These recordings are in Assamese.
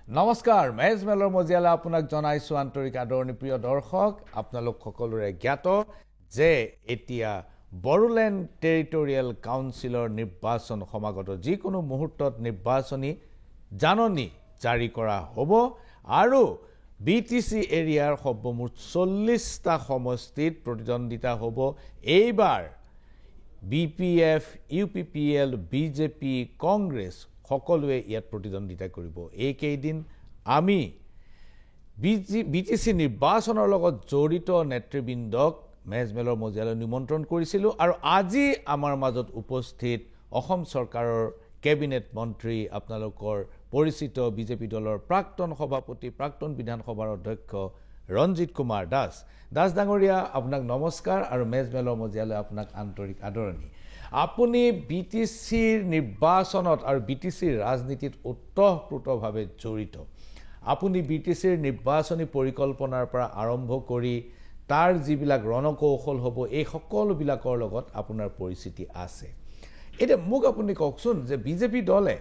নমস্কাৰ মেজ মেলৰ মজিয়ালে আপোনাক জনাইছো আন্তৰিক আদৰণি প্ৰিয় দৰ্শক আপোনালোক সকলোৰে জ্ঞাত যে এতিয়া বড়োলেণ্ড টেৰিটৰিয়েল কাউন্সিলৰ নিৰ্বাচন সমাগত যিকোনো মুহূৰ্তত নিৰ্বাচনী জাননী জাৰি কৰা হ'ব আৰু বিটিসি এৰিয়াৰ সৰ্বমুঠ 40টা সমষ্টিত প্ৰতিদ্বন্দিতা হ'ব এইবাৰ বিপিএফ ইউপিপিএল বিজেপি কংগ্ৰেছ সকলোৱে ইয়াত প্ৰতিদ্বন্দিতা কৰিব এই কেইদিন আমি বিটিসি নিৰ্বাচনৰ লগত জড়িত নেতৃবৃন্দক মেজমেলৰ মজিয়ালৈ নিমন্ত্ৰণ কৰিছিলো আৰু আজি আমাৰ মাজত উপস্থিত অসম চৰকাৰৰ কেবিনেট মন্ত্ৰী আপোনালোকৰ পৰিচিত বিজেপি দলৰ প্ৰাক্তন সভাপতি প্ৰাক্তন বিধানসভাৰ অধ্যক্ষ ৰঞ্জিত কুমাৰ দাস ডাঙৰীয়া আপোনাক নমস্কাৰ আৰু মেজমেলৰ মজিয়ালৈ আপোনাক আন্তৰিক আদৰণি আপুনি বিটিসিৰ নিৰ্বাচনত আৰু বিটিসিৰ ৰাজনীতিত ওতঃপ্ৰোতভাৱে জড়িত আপুনি বিটিসিৰ নিৰ্বাচনী পৰিকল্পনাৰ পৰা আৰম্ভ কৰি তাৰ যিবিলাক ৰণকৌশল হ'ব এই সকলোবিলাকৰ লগত আপোনাৰ পৰিচিতি আছে এতিয়া মোক আপুনি কওকচোন যে বিজেপি দলে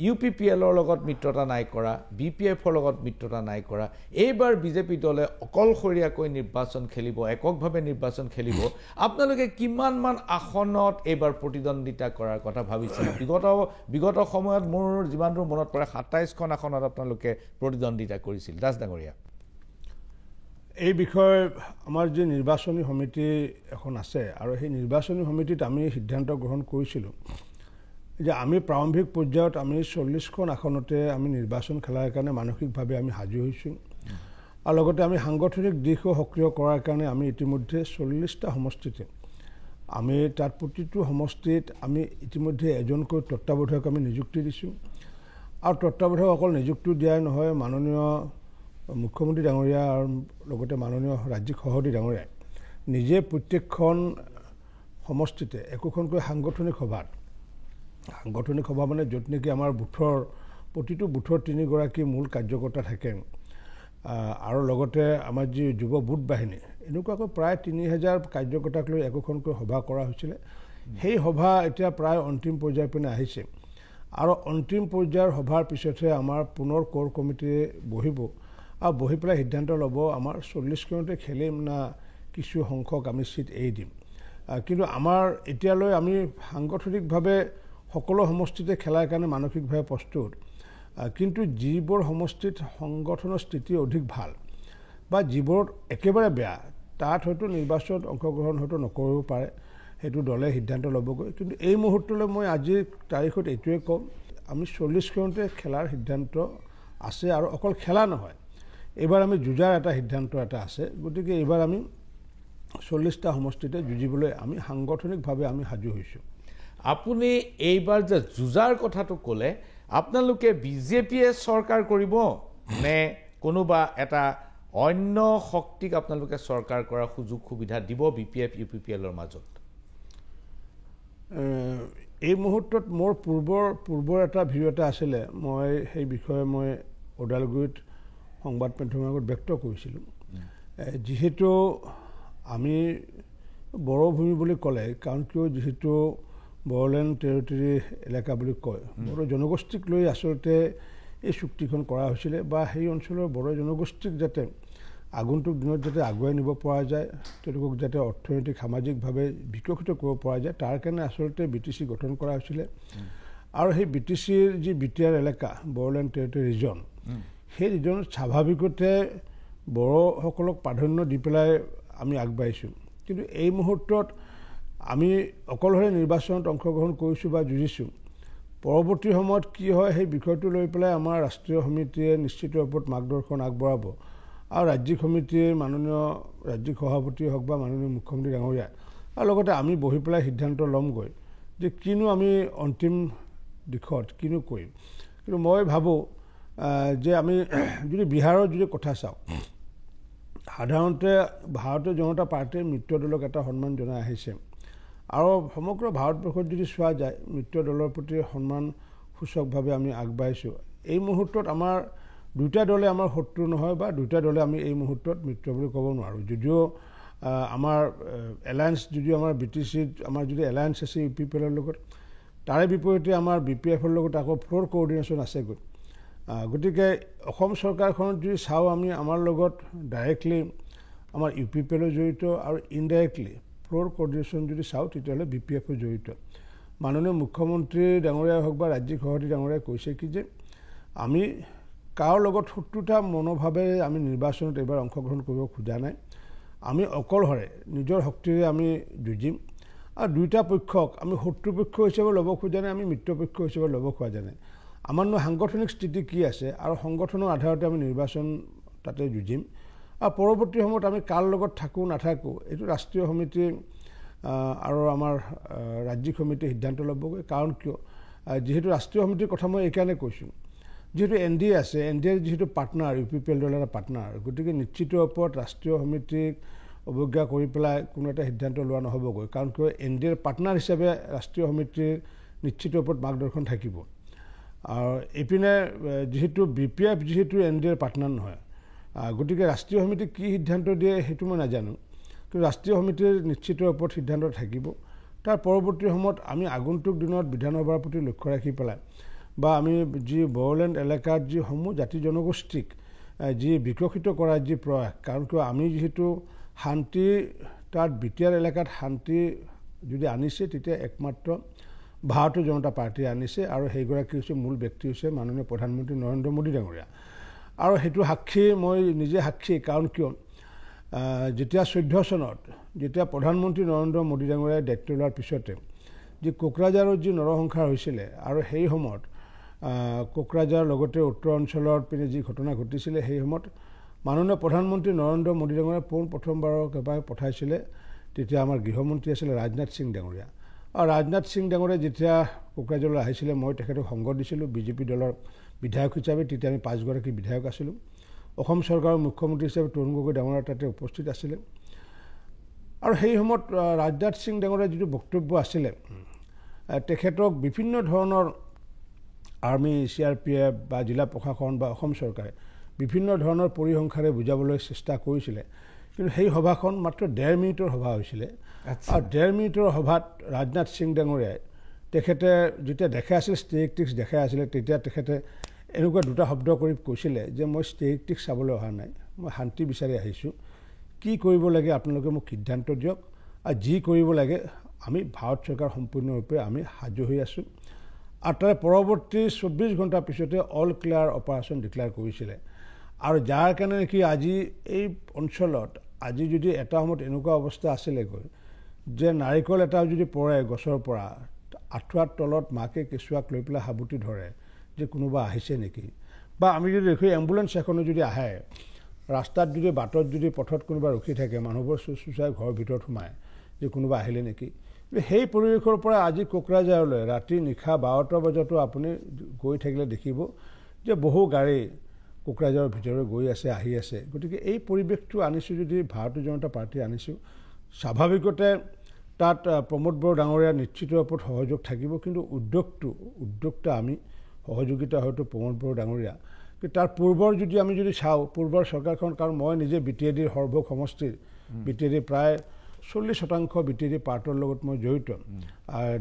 ইউপিপিএলৰ লগত মিত্ৰতা নাই কৰা বিপিএফৰ লগত মিত্ৰতা নাই কৰা এইবাৰ বিজেপি দলে অকলশৰীয়াকৈ নিৰ্বাচন খেলিব এককভাৱে নিৰ্বাচন খেলিব আপোনালোকে কিমানমান আসনত এইবাৰ প্ৰতিদ্বন্দিতা কৰাৰ কথা ভাবিছে বিগত সময়ত মোৰ যিমানবোৰ মনত পৰে 27খন আসনত আপোনালোকে প্ৰতিদ্বন্দিতা কৰিছিল দাস ডাঙৰীয়া এই বিষয়ে আমাৰ যে নিৰ্বাচনী সমিতি এখন আছে আৰু সেই নিৰ্বাচনী সমিতিত আমি সিদ্ধান্ত গ্ৰহণ কৰিছিলো যে আমি প্ৰাৰম্ভিক পৰ্যায়ত আমি 40খন আসনতে আমি নিৰ্বাচন খেলাৰ কাৰণে মানসিকভাৱে আমি সাজু হৈছো আৰু লগতে আমি সাংগঠনিক দিশও সক্ৰিয় কৰাৰ কাৰণে আমি ইতিমধ্যে 40টা সমষ্টিতে আমি তাত প্ৰতিটো সমষ্টিত আমি ইতিমধ্যে এজনকৈ তত্ত্বাৱধায়ক আমি নিযুক্তি দিছো আৰু তত্ত্বাৱধায়ক অকল নিযুক্তি দিয়াই নহয় মাননীয় মুখ্যমন্ত্ৰী ডাঙৰীয়া আৰু লগতে মাননীয় ৰাজ্যিক সভাপতি ডাঙৰীয়া নিজে প্ৰত্যেকখন সমষ্টিতে একোখনকৈ সাংগঠনিক সভা মানে য'ত নেকি আমাৰ বুথৰ প্ৰতিটো বুথৰ 3গৰাকী মূল কাৰ্যকৰ্তা থাকে আৰু লগতে আমাৰ যি যুৱ বুথ বাহিনী এনেকুৱাকৈ প্ৰায় 3000 কাৰ্যকৰ্তাক লৈ একোখনকৈ সভা কৰা হৈছিল সেই সভা এতিয়া প্ৰায় অন্তিম পৰ্যায়ৰ পিনে আহিছে আৰু অন্তিম পৰ্যায়ৰ সভাৰ পিছতহে আমাৰ পুনৰ কোৰ কমিটিয়ে বহিব আৰু বহি পেলাই সিদ্ধান্ত ল'ব আমাৰ 40খনতে খেলিম না কিছু সংখ্যক আমি সিট এৰি দিম কিন্তু আমাৰ এতিয়ালৈ আমি সাংগঠনিকভাৱে সকলো সমষ্টিতে খেলাৰ কাৰণে মানসিকভাৱে প্ৰস্তুত কিন্তু যিবোৰ সমষ্টিত সংগঠনৰ স্থিতি অধিক ভাল বা যিবোৰ একেবাৰে বেয়া তাত হয়তো নিৰ্বাচনত অংশগ্ৰহণ হয়তো নকৰিব পাৰে সেইটো দলে সিদ্ধান্ত ল'বগৈ কিন্তু এই মুহূৰ্তলৈ মই আজিৰ তাৰিখত এইটোৱে ক'ম আমি 40খনতে খেলাৰ সিদ্ধান্ত আছে আৰু অকল খেলা নহয় এইবাৰ আমি যুঁজাৰ এটা সিদ্ধান্ত এটা আছে গতিকে এইবাৰ আমি 40টা সমষ্টিতে যুঁজিবলৈ আমি সাংগঠনিকভাৱে আমি সাজু হৈছো আপুনি এইবাৰ যে যুঁজাৰ কথাটো ক'লে আপোনালোকে বিজেপিয়ে চৰকাৰ কৰিব নে কোনোবা এটা অন্য শক্তিক আপোনালোকে চৰকাৰ কৰাৰ সুযোগ সুবিধা দিব বিপিএফ ইউপিপিএলৰ মাজত এই মুহূৰ্তত মোৰ পূৰ্বৰ এটা ভিডিঅ' এটা আছিলে মই সেই বিষয়ে মই ওদালগুৰিত সংবাদ মাধ্যমৰ আগত ব্যক্ত কৰিছিলোঁ যিহেতু আমি বড়ো ভূমি বুলি ক'লে কাৰণ কিয় যিহেতু বড়োলেণ্ড টেৰিটৰি এলেকা বুলি কয় বড়ো জনগোষ্ঠীক লৈ আচলতে এই চুক্তিখন কৰা হৈছিলে বা সেই অঞ্চলৰ বড়ো জনগোষ্ঠীক যাতে আগন্তুক দিনত যাতে আগুৱাই নিব পৰা যায় তেওঁলোকক যাতে অৰ্থনৈতিক সামাজিকভাৱে বিকশিত কৰিব পৰা যায় তাৰ কাৰণে আচলতে বিটিসি গঠন কৰা হৈছিলে আৰু সেই বিটিসিৰ যি বিটিআৰ এলেকা বড়োলেণ্ড টেৰিটৰি ৰিজন সেই ৰিজনত স্বাভাৱিকতে বড়োসকলক প্ৰাধান্য দি পেলাই আমি আগবাঢ়িছোঁ কিন্তু এই মুহূৰ্তত আমি অকলশৰে নিৰ্বাচনত অংশগ্ৰহণ কৰিছোঁ বা যুঁজিছোঁ পৰৱৰ্তী সময়ত কি হয় সেই বিষয়টো লৈ পেলাই আমাৰ ৰাষ্ট্ৰীয় সমিতিয়ে নিশ্চিত ওপৰত মাৰ্গদৰ্শন আগবঢ়াব আৰু ৰাজ্যিক সমিতিয়ে মাননীয় ৰাজ্যিক সভাপতি হওক বা মাননীয় মুখ্যমন্ত্ৰী ডাঙৰীয়া আৰু লগতে আমি বহি পেলাই সিদ্ধান্ত ল'মগৈ যে কিনো আমি অন্তিম দিশত কিনো কৰিম কিন্তু মই ভাবোঁ যে আমি যদি বিহাৰৰ যদি কথা চাওঁ সাধাৰণতে ভাৰতীয় জনতা পাৰ্টীয়ে মিত্ৰ দলক এটা সন্মান জনাই আহিছে আৰু সমগ্ৰ ভাৰতবৰ্ষত যদি চোৱা যায় মিত্ৰ দলৰ প্ৰতি সন্মান সূচকভাৱে আমি আগবাঢ়িছোঁ এই মুহূৰ্তত আমাৰ দুটা দলে আমাৰ শত্ৰু নহয় বা দুটা দলে আমি এই মুহূৰ্তত মিত্ৰ বুলি ক'ব নোৱাৰোঁ যদিও আমাৰ এলায়েন্স যদিও আমাৰ বিটিসিত আমাৰ যদি এলায়েন্স আছে ইউপিপিএলৰ লগত তাৰে বিপৰীতে আমাৰ বিপিএফৰ লগত আকৌ ফ্লোৰ কোঅৰ্ডিনেশ্যন আছেগৈ গতিকে অসম চৰকাৰখনত যদি চাওঁ আমি আমাৰ লগত ডাইৰেক্টলি আমাৰ UPPL জড়িত আৰু ইনডাইৰেক্টলি ফ্ল'ৰ কোঅৰ্ডিনেশ্যন যদি চাওঁ তেতিয়াহ'লে BPF জড়িত মাননীয় মুখ্যমন্ত্ৰী ডাঙৰীয়াই হওক বা ৰাজ্যিক সভাপতি ডাঙৰীয়াই কৈছে কি যে আমি কাৰো লগত শত্ৰুতা মনোভাৱেৰে আমি নিৰ্বাচনত এইবাৰ অংশগ্ৰহণ কৰিব খোজা নাই আমি অকলশৰে নিজৰ শক্তিৰে আমি যুঁজিম আৰু দুইটা পক্ষক আমি শত্ৰুপক্ষ হিচাপে ল'ব খোজা নাই আমি মিত্ৰপক্ষ হিচাপে ল'ব খোজা নাই আমাৰনো সাংগঠনিক স্থিতি কি আছে আৰু সংগঠনৰ আধাৰতে আমি নিৰ্বাচন তাতে যুঁজিম আৰু পৰৱৰ্তী সময়ত আমি কাৰ লগত থাকোঁ নাথাকোঁ এইটো ৰাষ্ট্ৰীয় সমিতি আৰু আমাৰ ৰাজ্যিক সমিতিয়ে সিদ্ধান্ত ল'বগৈ কাৰণ কিয় যিহেতু ৰাষ্ট্ৰীয় সমিতিৰ কথা মই এইকাৰণে কৈছোঁ যেহেতু NDA আছে NDAৰ যেহেতু পাৰ্টনাৰ UPPL দলৰ এটা পাৰ্টনাৰ গতিকে নিশ্চিত ওপৰত ৰাষ্ট্ৰীয় সমিতিক অৱজ্ঞা কৰি পেলাই কোনো এটা সিদ্ধান্ত লোৱা নহ'বগৈ কাৰণ কিয় NDAৰ পাৰ্টনাৰ হিচাপে ৰাষ্ট্ৰীয় সমিতিৰ নিশ্চিত ওপৰত মাৰ্গদৰ্শন থাকিব আৰু এইপিনে যেহেতু BPF যেহেতু NDAৰ পাৰ্টনাৰ নহয় গতিকে ৰাষ্ট্ৰীয় সমিতি কি সিদ্ধান্ত দিয়ে সেইটো মই নাজানো কিন্তু ৰাষ্ট্ৰীয় সমিতিৰ নিশ্চিত ওপৰত সিদ্ধান্ত থাকিব তাৰ পৰৱৰ্তী সময়ত আমি আগন্তুক দিনত বিধানসভাৰ প্ৰতি লক্ষ্য ৰাখি পেলাই বা আমি যি বড়োলেণ্ড এলেকাত যিসমূহ জাতি জনগোষ্ঠীক যি বিকশিত কৰাৰ যি প্ৰয়াস কাৰণ কিয় আমি যিহেতু শান্তি তাত BTR এলেকাত শান্তি যদি আনিছে তেতিয়া একমাত্ৰ ভাৰতীয় জনতা পাৰ্টীয়ে আনিছে আৰু সেইগৰাকী হৈছে মূল ব্যক্তি হৈছে মাননীয় প্ৰধানমন্ত্ৰী নৰেন্দ্ৰ মোদী ডাঙৰীয়া আৰু সেইটো সাক্ষী মই নিজে সাক্ষী কাৰণ কিয় যেতিয়া 14 চনত যেতিয়া প্ৰধানমন্ত্ৰী নৰেন্দ্ৰ মোদী ডাঙৰীয়াই দায়িত্ব লোৱাৰ পিছতে যি কোকৰাঝাৰত যি নৰসংহাৰ হৈছিলে আৰু সেই সময়ত কোকৰাঝাৰ লগতে উত্তৰ অঞ্চলৰ পিনে যি ঘটনা ঘটিছিলে সেই সময়ত মাননীয় প্ৰধানমন্ত্ৰী নৰেন্দ্ৰ মোদী ডাঙৰীয়াই প্ৰথমবাৰৰ বাবে পঠাইছিলে তেতিয়া আমাৰ গৃহমন্ত্ৰী আছিলে ৰাজনাথ সিং ডাঙৰীয়া আৰু ৰাজনাথ সিং ডাঙৰীয়া যেতিয়া কোকৰাঝাৰলৈ আহিছিলে মই তেখেতক সংগ দিছিলোঁ BJP দলৰ বিধায়ক হিচাপে তেতিয়া আমি 5 গৰাকী বিধায়ক আছিলোঁ অসম চৰকাৰৰ মুখ্যমন্ত্ৰী হিচাপে তৰুণ গগৈ ডাঙৰীয়া তাতে উপস্থিত আছিলে আৰু সেই সময়ত ৰাজনাথ সিং ডাঙৰীয়াৰ যিটো বক্তব্য আছিলে তেখেতক বিভিন্ন ধৰণৰ আৰ্মি CRPF বা জিলা প্ৰশাসন বা অসম চৰকাৰে বিভিন্ন ধৰণৰ পৰিসংখ্যাৰে বুজাবলৈ চেষ্টা কৰিছিলে কিন্তু সেই সভাখন মাত্ৰ 1.5 মিনিটৰ সভা হৈছিলে আৰু 1.5 মিনিটৰ সভাত ৰাজনাথ সিং ডাঙৰীয়াই তেখেতে যেতিয়া দেখাই আছিল ষ্টেটিক্স দেখাই আছিলে তেতিয়া তেখেতে এনেকুৱা দুটা শব্দ কৰি কৈছিলে যে মই ষ্টেটিক্স চাবলৈ অহা নাই মই শান্তি বিচাৰি আহিছোঁ কি কৰিব লাগে আপোনালোকে মোক সিদ্ধান্ত দিয়ক আৰু যি কৰিব লাগে আমি ভাৰত চৰকাৰ সম্পূৰ্ণৰূপে আমি সাজু হৈ আছোঁ আৰু তাৰ পৰৱৰ্তী 24 ঘণ্টাৰ পিছতে অল ক্লিয়াৰ অপাৰেশ্যন ডিক্লেয়াৰ কৰিছিলে আৰু যাৰ কাৰণে নেকি আজি এই অঞ্চলত আজি যদি এটা সময়ত এনেকুৱা অৱস্থা আছিলেগৈ যে নাৰিকল এটা যদি পৰে গছৰ পৰা আঁঠুৱাৰ তলত মাকে কেঁচুৱাক লৈ পেলাই সাবুতি ধৰে যে কোনোবা আহিছে নেকি বা আমি যদি দেখোঁ এম্বুলেঞ্চ এখনো যদি আহে ৰাস্তাত যদি বাটত যদি পথত কোনোবা ৰখি থাকে মানুহবোৰ চুচাই ঘৰৰ ভিতৰত সোমায় যে কোনোবা আহিলে নেকি সেই পৰিৱেশৰ পৰা আজি কোকৰাঝাৰলৈ ৰাতি নিশা 12টা বজাতো আপুনি গৈ থাকিলে দেখিব যে বহু গাড়ী কোকৰাঝাৰৰ ভিতৰলৈ গৈ আছে আহি আছে গতিকে এই পৰিৱেশটো আনিছোঁ যদি ভাৰতীয় জনতা পাৰ্টী আনিছোঁ স্বাভাৱিকতে তাত প্ৰমোদ বড়ো ডাঙৰীয়া নিশ্চিত ওপৰত সহযোগ থাকিব কিন্তু উদ্যোগটা আমি সহযোগিতা হয়তো প্ৰমোদ বড়ো ডাঙৰীয়া কিন্তু তাৰ পূৰ্বৰ যদি আমি যদি চাওঁ পূৰ্বৰ চৰকাৰখন কাৰণ মই নিজে BTADৰ সৰ্বক সমষ্টিৰ BTAD প্ৰায় 40% BTAD পাৰ্টৰ লগত মই জড়িত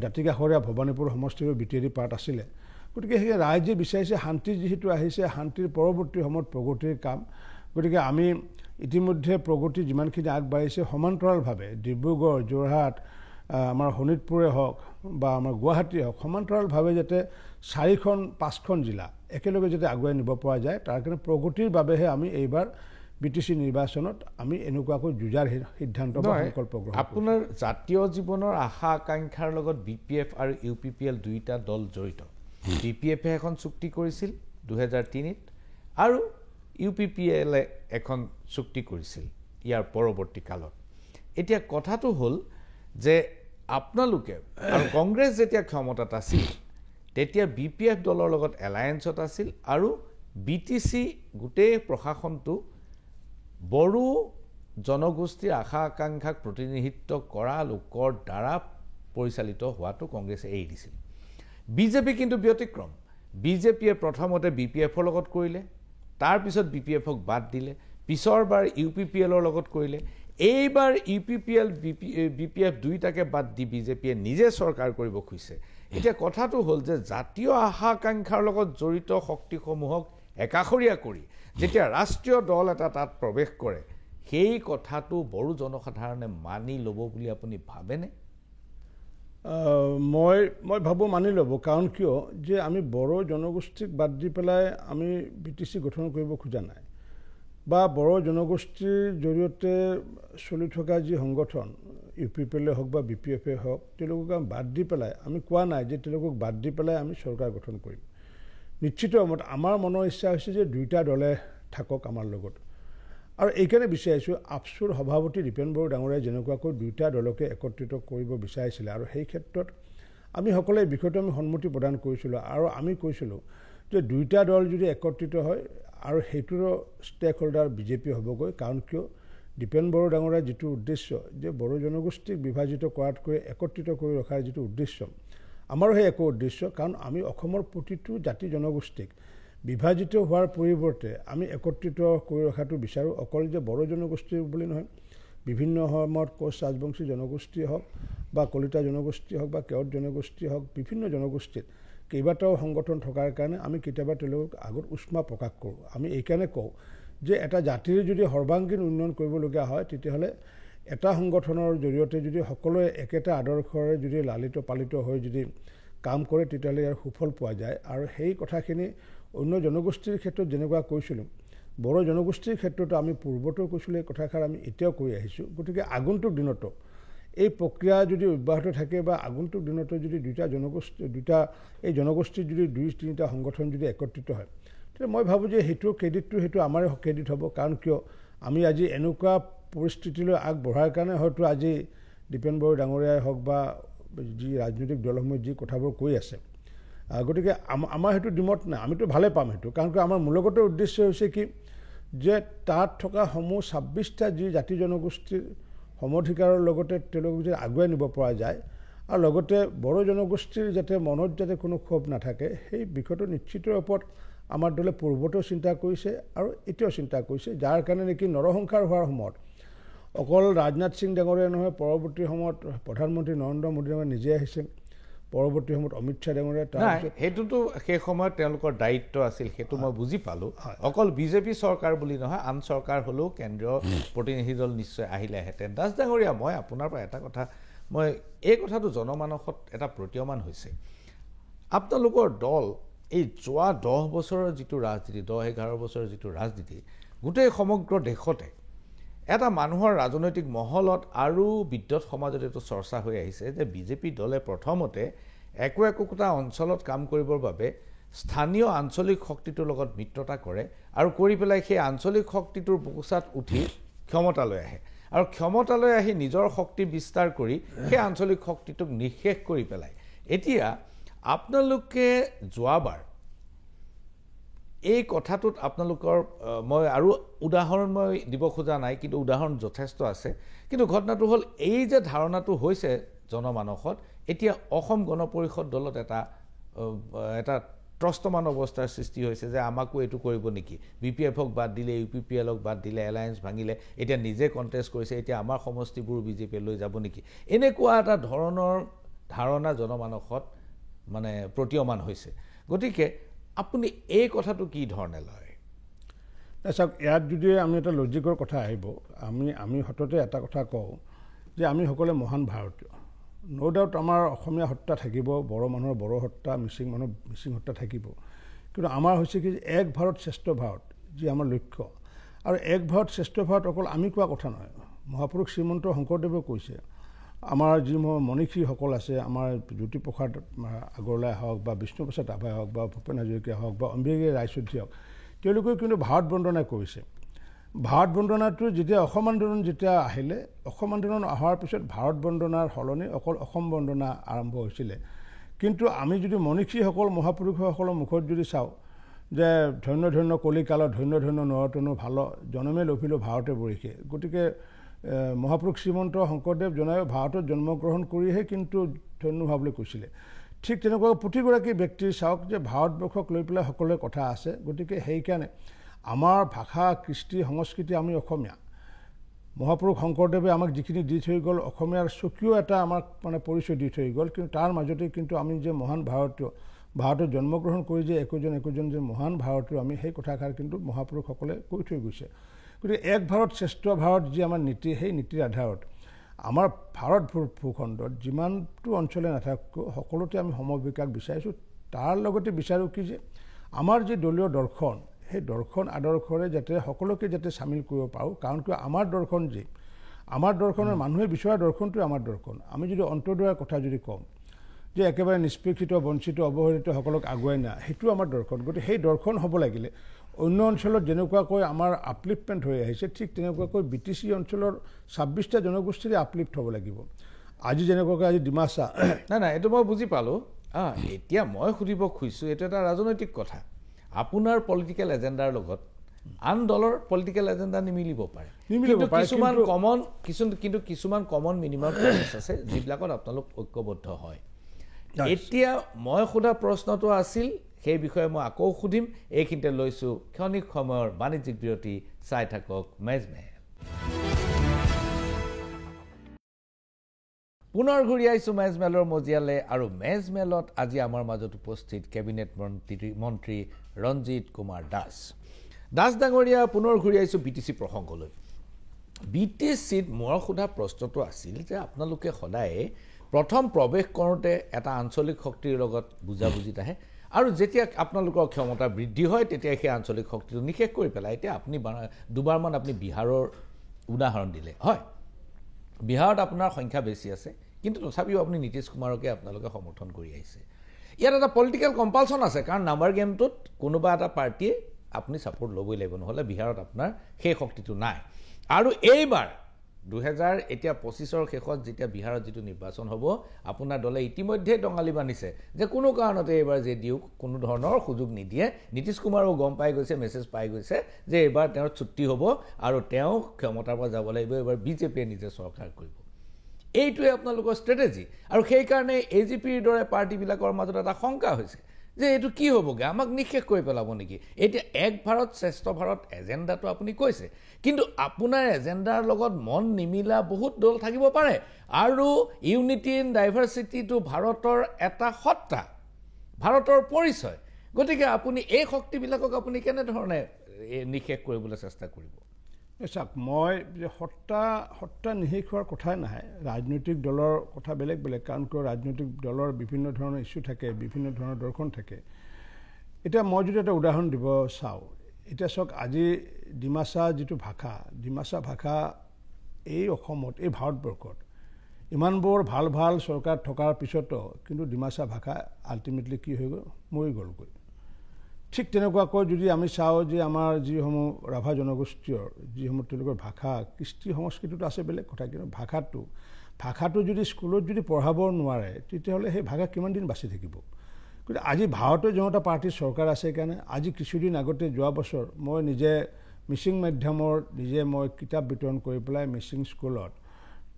দাঁতিকাষৰীয়া ভৱানীপুৰ সমষ্টিৰো BTAD পাৰ্ট আছিলে গতিকে সেই ৰাইজে বিচাৰিছে শান্তি যিহেতু আহিছে শান্তিৰ পৰৱৰ্তী সময়ত প্ৰগতিৰ কাম গতিকে আমি ইতিমধ্যে প্ৰগতি যিমানখিনি আগবাঢ়িছে সমান্তৰালভাৱে ডিব্ৰুগড় যোৰহাট আমাৰ শোণিতপুৰে হওক বা আমাৰ গুৱাহাটীয়ে হওক সমান্তৰালভাৱে যাতে 4-5খন জিলা একেলগে যাতে আগুৱাই নিব পৰা যায় তাৰ কাৰণে প্ৰগতিৰ বাবেহে আমি এইবাৰ BTC নিৰ্বাচনত আমি এনেকুৱাকৈ যুঁজাৰ সিদ্ধান্ত বা সংকল্প গ্ৰহণ আপোনাৰ জাতীয় জীৱনৰ আশা আকাংক্ষাৰ লগত BPF আৰু UPPL দুইটা দল জড়িত BPF এখন চুক্তি কৰিছিল 2003 আৰু UPPL এখন চুক্তি কৰিছিল ইয়াৰ পৰৱৰ্তী কালত এতিয়া কথাটো হ'ল যে আপোনালোকে আৰু কংগ্ৰেছ যেতিয়া ক্ষমতাত আছিল তেতিয়া BPF দলৰ লগত এলায়েন্সত আছিল আৰু BTC গোটেই প্ৰশাসনটো বড়ো জনগোষ্ঠীৰ আশা আকাংক্ষাক প্ৰতিনিধিত্ব কৰা লোকৰ দ্বাৰা পৰিচালিত হোৱাটো কংগ্ৰেছে এৰি দিছিল বিজেপি কিন্তু ব্যতিক্ৰম বিজেপিয়ে প্ৰথমতে BPFৰ লগত কৰিলে তাৰ পিছত BPFক বাদ দিলে পিছৰবাৰ UPPLৰ লগত কৰিলে এইবাৰ UPPL BPF দুইটাকে বাদ দি বিজেপিয়ে নিজে চৰকাৰ কৰিব খুজিছে এতিয়া কথাটো হ'ল যে জাতীয় আশা আকাংক্ষাৰ লগত জড়িত শক্তিসমূহক একাষৰীয়া কৰি যেতিয়া ৰাষ্ট্ৰীয় দল এটা তাত প্ৰৱেশ কৰে সেই কথাটো বড়ো জনসাধাৰণে মানি ল'ব বুলি আপুনি ভাবেনে? মই ভাবোঁ মানি ল'ব। কাৰণ কিয় যে আমি বড়ো জনগোষ্ঠীক বাদ দি পেলাই আমি BTC গঠন কৰিব খোজা নাই, বা বড়ো জনগোষ্ঠীৰ জৰিয়তে চলি থকা যি সংগঠন UPPL হওক বা BPF হওক তেওঁলোকক আমি বাদ দি পেলাই আমি কোৱা নাই যে তেওঁলোকক বাদ দি পেলাই আমি চৰকাৰ গঠন কৰিম। নিশ্চিত আমাৰ মনৰ ইচ্ছা হৈছে যে দুইটা দলে থাকক আমাৰ লগত, আৰু এইকাৰণে বিচাৰিছোঁ আপচুৰ সভাপতি দীপেন বড়ো ডাঙৰীয়াই যেনেকুৱাকৈ দুইটা দলকে একত্ৰিত কৰিব বিচাৰিছিলে, আৰু সেই ক্ষেত্ৰত আমি সকলোৱে এই বিষয়টো আমি সন্মতি প্ৰদান কৰিছিলোঁ, আৰু আমি কৈছিলোঁ যে দুইটা দল যদি একত্ৰিত হয় আৰু সেইটোৰ ষ্টেক হোল্ডাৰ BJP হ'বগৈ। কাৰণ কিয় দীপেন বড়ো ডাঙৰীয়াৰ যিটো উদ্দেশ্য যে বড়ো জনগোষ্ঠীক বিভাজিত কৰাতকৈ একত্ৰিত কৰি ৰখাৰ যিটো উদ্দেশ্য, আমাৰো সেই একো উদ্দেশ্য। কাৰণ আমি অসমৰ প্ৰতিটো জাতি জনগোষ্ঠীক বিভাজিত হোৱাৰ পৰিৱৰ্তে আমি একত্ৰিত কৰি ৰখাটো বিচাৰোঁ। অকল যে বড়ো জনগোষ্ঠী বুলি নহয়, বিভিন্ন সময়ত কোচ ৰাজবংশী জনগোষ্ঠী হওক বা কলিতা জনগোষ্ঠী হওক বা কেওট জনগোষ্ঠী হওক, বিভিন্ন জনগোষ্ঠীত কেইবাটাও সংগঠন থকাৰ কাৰণে আমি কেতিয়াবা তেওঁলোকক আগত উষ্মা প্ৰকাশ কৰোঁ। আমি এইকাৰণে কওঁ যে এটা জাতিৰ যদি সৰ্বাংগীন উন্নয়ন কৰিবলগীয়া হয় তেতিয়াহ'লে এটা সংগঠনৰ জৰিয়তে যদি সকলোৱে একেটা আদৰ্শৰে যদি লালিত পালিত হৈ যদি কাম কৰে তেতিয়াহ'লে ইয়াৰ সুফল পোৱা যায়। আৰু সেই কথাখিনি অন্য জনগোষ্ঠীৰ ক্ষেত্ৰত যেনেকুৱা কৈছিলোঁ, বড়ো জনগোষ্ঠীৰ ক্ষেত্ৰতো আমি পূৰ্বতো কৈছিলোঁ এই কথাষাৰ আমি এতিয়াও কৈ আহিছোঁ। গতিকে আগন্তুক দিনতো এই প্ৰক্ৰিয়া যদি অব্যাহত থাকে বা আগন্তুক দিনতো যদি দুটা এই জনগোষ্ঠীৰ যদি 2-3টা সংগঠন যদি একত্ৰিত হয় তেতিয়া মই ভাবোঁ যে সেইটো ক্ৰেডিটটো সেইটো আমাৰে ক্ৰেডিট হ'ব। কাৰণ কিয় আমি আজি এনেকুৱা পৰিস্থিতিলৈ আগবঢ়াৰ কাৰণে হয়তো আজি দীপেন বড়ো ডাঙৰীয়াই হওক বা যি ৰাজনৈতিক দলসমূহে যি কথাবোৰ কৈ আছে, গতিকে আমাৰ সেইটো ডিমত নাই, আমিতো ভালে পাম সেইটো। কাৰণ আমাৰ মূলগত উদ্দেশ্য হৈছে কি যে তাত থকা সমূহ 26টা যি জাতি জনগোষ্ঠীৰ সমধিকাৰৰ লগতে তেওঁলোকক যদি আগুৱাই নিব পৰা যায়, আৰু লগতে বড়ো জনগোষ্ঠীৰ যাতে মনত যাতে কোনো ক্ষোভ নাথাকে সেই বিষয়টো নিশ্চিত ওপৰত আমাৰ দলে পূৰ্বতেও চিন্তা কৰিছে আৰু এতিয়াও চিন্তা কৰিছে। যাৰ কাৰণে নেকি নৰসংহাৰ হোৱাৰ সময়ত অকল ৰাজনাথ সিং ডাঙৰীয়া নহয়, পৰৱৰ্তী সময়ত প্ৰধানমন্ত্ৰী নৰেন্দ্ৰ মোদী ডাঙৰীয়া নিজে আহিছে, পৰৱৰ্তী সময়ত অমিত শ্বাহ ডাঙৰীয়া। সেইটোতো সেই সময়ত তেওঁলোকৰ দায়িত্ব আছিল, সেইটো মই বুজি পালোঁ। অকল BJP চৰকাৰ বুলি নহয়, আন চৰকাৰ হ'লেও কেন্দ্ৰীয় প্ৰতিনিধি দল নিশ্চয় আহিলেহেঁতেন। দাস ডাঙৰীয়া, মই আপোনাৰ পৰা এটা কথা, মই এই কথাটো জনমানসত এটা প্ৰতীয়মান হৈছে। আপোনালোকৰ দল এই যোৱা 10 বছৰৰ যিটো ৰাজনীতি, 10-11 বছৰৰ যিটো ৰাজনীতি, গোটেই সমগ্ৰ দেশতে এটা মানুহৰ ৰাজনৈতিক মহলত আৰু বিদ্যুৎ সমাজত এইটো চৰ্চা হৈ আহিছে যে BJP দলে প্ৰথমতে একোটা অঞ্চলত কাম কৰিবৰ বাবে স্থানীয় আঞ্চলিক শক্তিটোৰ লগত মিত্ৰতা কৰে আৰু কৰি পেলাই সেই আঞ্চলিক শক্তিটোৰ বুকুচাত উঠি ক্ষমতালৈ আহে, আৰু ক্ষমতালৈ আহি নিজৰ শক্তি বিস্তাৰ কৰি সেই আঞ্চলিক শক্তিটোক নিঃশেষ কৰি পেলায়। এতিয়া আপোনালোকে যোৱাবাৰ এই কথাটোত আপোনালোকৰ, মই আৰু উদাহৰণ মই দিব খোজা নাই, কিন্তু উদাহৰণ যথেষ্ট আছে। কিন্তু ঘটনাটো হ'ল এই যে ধাৰণাটো হৈছে জনমানসত, এতিয়া অসম গণ পৰিষদ দলত এটা ত্ৰস্তমান অৱস্থাৰ সৃষ্টি হৈছে যে আমাকো এইটো কৰিব নেকি, BPFক বাদ দিলে, UPPLক বাদ দিলে, এলায়েন্স ভাঙিলে, এতিয়া নিজে কণ্টেষ্ট কৰিছে, এতিয়া আমাৰ সমষ্টিবোৰ BJP লৈ যাব নেকি, এনেকুৱা এটা ধৰণৰ ধাৰণা জনমানসত মানে প্ৰতীয়মান হৈছে। গতিকে আপুনি এই কথাটো কি ধৰণে লয়? চাওক, ইয়াত যদি আমি এটা লজিকৰ কথা আহিব, আমি সততে এটা কথা কওঁ যে আমি সকলোৱে মহান ভাৰতীয়। ন' ডাউট আমাৰ অসমীয়া সত্তা থাকিব, বড়ো মানুহৰ বড়ো সত্তা, মিচিং মানুহৰ মিচিং সত্তা থাকিব, কিন্তু আমাৰ হৈছে কি এক ভাৰত শ্ৰেষ্ঠ ভাৰত যি আমাৰ লক্ষ্য। আৰু এক ভাৰত শ্ৰেষ্ঠ ভাৰত অকল আমি কোৱা কথা নহয়, মহাপুৰুষ শ্ৰীমন্ত শংকৰদেৱে কৈছে। আমাৰ যি মনীষীসকল আছে, আমাৰ জ্যোতিপ্ৰসাদ আগৰৱালাই হওক বা বিষ্ণুপ্ৰসাদ ৰাভাই হওক বা ভূপেন হাজৰিকাই হওক বা অম্বিকা ৰায়চৌধুৰী হওক, তেওঁলোকে কিন্তু ভাৰত বন্দনা কৰিছে। ভাৰত বন্দনাটো যেতিয়া অসম আন্দোলন যেতিয়া আহিলে, অসম আন্দোলন অহাৰ পিছত ভাৰত বন্দনাৰ সলনি অকল অসম বন্দনা আৰম্ভ হৈছিলে। কিন্তু আমি যদি মনীষীসকল মহাপুৰুষসকলৰ মুখত যদি চাওঁ যে ধন্য ধন্য কলিকালত, ধন্য ধন্য নৰতনু ভাল, জনমে লভিলো ভাৰতে বৰিষে। গতিকে মহাপুৰুষ শ্ৰীমন্ত শংকৰদেৱ জনাই ভাৰতত জন্মগ্ৰহণ কৰিহে কিন্তু ধন্য ভাবলৈ কৈছিলে। ঠিক তেনেকুৱা প্ৰতিগৰাকী ব্যক্তিৰ চাওক যে ভাৰতবৰ্ষক লৈ পেলাই সকলোৰে কথা আছে। গতিকে সেইকাৰণে আমাৰ ভাষা, কৃষ্টি, সংস্কৃতি, আমি অসমীয়া। মহাপুৰুষ শংকৰদেৱে আমাক যিখিনি দি থৈ গ'ল, অসমীয়াৰ স্বকীয় এটা আমাক মানে পৰিচয় দি থৈ গ'ল, কিন্তু তাৰ মাজতে কিন্তু আমি যে মহান ভাৰতীয়, ভাৰতত জন্মগ্ৰহণ কৰি যে একোজন যে মহান ভাৰতীয় আমি সেই কথাষাৰ কিন্তু মহাপুৰুষসকলে কৈ থৈ গৈছে গতিকে এক ভাৰত শ্ৰেষ্ঠ ভাৰত যি আমাৰ নীতি সেই নীতিৰ আধাৰত আমাৰ ভাৰত ভূখণ্ডত যিমানটো অঞ্চলে নাথাকক সকলোতে আমি সমবিকাশ বিচাৰিছোঁ তাৰ লগতে বিচাৰোঁ কি যে আমাৰ যি দলীয় দৰ্শন সেই দৰ্শন আদৰ্শৰে যাতে সকলোকে যাতে চামিল কৰিব পাৰোঁ কাৰণ কিয় আমাৰ দৰ্শন যি আমাৰ দৰ্শনৰ মানুহে বিচৰা দৰ্শনটোৱে আমাৰ দৰ্শন আমি যদি অন্তৰ্দয়াৰ কথা যদি কওঁ যে একেবাৰে নিষ্পেক্ষিত বঞ্চিত অৱহেলিতসকলক আগুৱাই নিয়া সেইটো আমাৰ দৰ্শন গতিকে সেই দৰ্শন হ'ব লাগিলে অন্য অঞ্চলত যেনেকুৱাকৈ আমাৰ আপলিফমেণ্ট হৈ আহিছে ঠিক তেনেকুৱাকৈ BTC অঞ্চলৰ 26টা জনগোষ্ঠীৰে আপলিফ্ট হ'ব লাগিব আজি যেনেকুৱাকৈ আজি ডিমাচা নাই এইটো মই বুজি পালোঁ এতিয়া মই সুধিব খুজিছোঁ এইটো এটা ৰাজনৈতিক কথা আপোনাৰ পলিটিকেল এজেণ্ডাৰ লগত আন দলৰ পলিটিকেল এজেণ্ডা নিমিলিব পাৰে কিন্তু কিছুমান কমন মিনিমাম পইণ্টছ আছে যিবিলাকত আপোনালোক ঐক্যবদ্ধ হয় এতিয়া মই সোধা প্ৰশ্নটো আছিল সেই বিষয়ে মই আকৌ সুধিম এইখিনিতে লৈছোঁ ক্ষণিক সময়ৰ বাণিজ্যিক বিৰতি চাই থাকক মেজমেল পুনৰ ঘূৰি আহিছোঁ মেজমেলৰ মজিয়ালে আৰু মেজমেলত আজি আমাৰ মাজত উপস্থিত কেবিনেট মন্ত্ৰী ৰঞ্জিত কুমাৰ দাস ডাঙৰীয়া পুনৰ ঘূৰি আহিছোঁ BTC প্ৰসংগলৈ BTCত মই সোধা প্ৰশ্নটো আছিল যে আপোনালোকে সদায় প্ৰথম প্ৰৱেশ কৰোঁতে এটা আঞ্চলিক শক্তিৰ লগত বুজাবুজিত আহে আৰু যেতিয়া আপোনালোকৰ ক্ষমতা বৃদ্ধি হয় তেতিয়া সেই আঞ্চলিক শক্তিটো নিশেষ কৰি পেলাই এতিয়া আপুনি দুবাৰমান আপুনি বিহাৰৰ উদাহৰণ দিলে হয় বিহাৰত আপোনাৰ সংখ্যা বেছি আছে কিন্তু তথাপিও আপুনি নীতিশ কুমাৰকে আপোনালোকে সমৰ্থন কৰি আহিছে ইয়াত এটা পলিটিকেল কম্পালচন আছে কাৰণ নাম্বাৰ গেমটোত কোনোবা এটা পাৰ্টিয়ে আপুনি ছাপোৰ্ট ল'বই লাগিব নহ'লে বিহাৰত আপোনাৰ সেই শক্তিটো নাই আৰু এইবাৰ 2025ৰ শেষত যেতিয়া বিহাৰত যিটো নিৰ্বাচন হ'ব আপোনাৰ দলে ইতিমধ্যে টঙালি বান্ধিছে যে কোনো কাৰণতে এইবাৰ JDU কোনো ধৰণৰ সুযোগ নিদিয়ে নীতিশ কুমাৰো গম পাই গৈছে মেছেজ পাই গৈছে যে এইবাৰ তেওঁৰ ছুটি হ'ব আৰু তেওঁ ক্ষমতাৰ পৰা যাব লাগিব এইবাৰ BJPয়ে নিজে চৰকাৰ কৰিব এইটোৱে আপোনালোকৰ ষ্ট্ৰেটেজি আৰু সেইকাৰণে AGPৰ দৰে পাৰ্টিবিলাকৰ মাজত এটা শংকা হৈছে যে এইটো কি হ'বগৈ আমাক নিশেষ কৰি পেলাব নেকি এতিয়া এক ভাৰত শ্ৰেষ্ঠ ভাৰত এজেণ্ডাটো আপুনি কৈছে কিন্তু আপোনাৰ এজেণ্ডাৰ লগত মন নিমিলা বহুত দল থাকিব পাৰে আৰু ইউনিটি ইন ডাইভাৰ্চিটিটো ভাৰতৰ এটা সত্তা ভাৰতৰ পৰিচয় গতিকে আপুনি এই শক্তিবিলাকক আপুনি কেনেধৰণে নিশেষ কৰিবলৈ চেষ্টা কৰিব চাওক মই যে সত্তা নিশেষ হোৱাৰ কথাই নাহে ৰাজনৈতিক দলৰ কথা বেলেগ কাৰণ কিয় ৰাজনৈতিক দলৰ বিভিন্ন ধৰণৰ ইছ্যু থাকে বিভিন্ন ধৰণৰ দৰ্শন থাকে এতিয়া মই যদি এটা উদাহৰণ দিব চাওঁ এতিয়া চাওক আজি ডিমাচা যিটো ডিমাচা ভাষা এই অসমত এই ভাৰতবৰ্ষত ইমানবোৰ ভাল চৰকাৰ থকাৰ পিছতো কিন্তু ডিমাচা ভাষা আল্টিমেটলি কি হৈ গ'ল মৰি গ'লগৈ ঠিক তেনেকুৱাকৈ যদি আমি চাওঁ যে আমাৰ যিসমূহ ৰাভা জনগোষ্ঠীয় যিসমূহ তেওঁলোকৰ ভাষা কৃষ্টি সংস্কৃতিটো আছে বেলেগ কথা কিন্তু ভাষাটো যদি স্কুলত যদি পঢ়াব নোৱাৰে তেতিয়াহ'লে সেই ভাষা কিমান দিন বাচি থাকিব গতিকে আজি ভাৰতীয় জনতা পাৰ্টীৰ চৰকাৰ আছে কাৰণে আজি কিছুদিন আগতে যোৱা বছৰ মই নিজে মিচিং মাধ্যমৰ মই কিতাপ বিতৰণ কৰি পেলাই মিচিং স্কুলত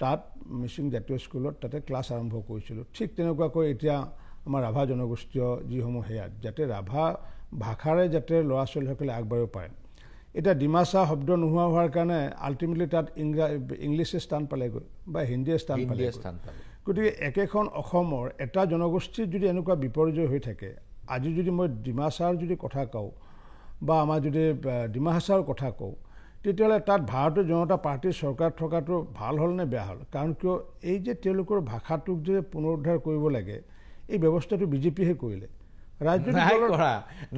তাত মিচিং জাতীয় স্কুলত তাতে ক্লাছ আৰম্ভ কৰিছিলোঁ ঠিক তেনেকুৱাকৈ এতিয়া আমাৰ ৰাভা জনগোষ্ঠীয় যিসমূহ সেয়াত যাতে ৰাভা ভাষাৰে যাতে ল'ৰা ছোৱালীসকলে আগবাঢ়িব পাৰে এটা ডিমাচা শব্দ নোহোৱা হোৱাৰ কাৰণে আল্টিমেটলি তাত ইংলিছে স্থান পালেগৈ বা হিন্দীয়ে স্থান পালেগৈ গতিকে একেখন অসমৰ এটা জনগোষ্ঠীৰ যদি এনেকুৱা বিপৰ্যয় হৈ থাকে আজি যদি মই ডিমাচাৰ যদি কথা কওঁ বা আমাৰ যদি ডিমা হাছাৰ কথা কওঁ তেতিয়াহ'লে তাত ভাৰতীয় জনতা পাৰ্টীৰ চৰকাৰ থকাটো ভাল হ'ল নে বেয়া হ'ল কাৰণ কিয় এই যে তেওঁলোকৰ ভাষাটোক যে পুনৰুদ্ধাৰ কৰিব লাগে এই ব্যৱস্থাটো BJPহে কৰিলে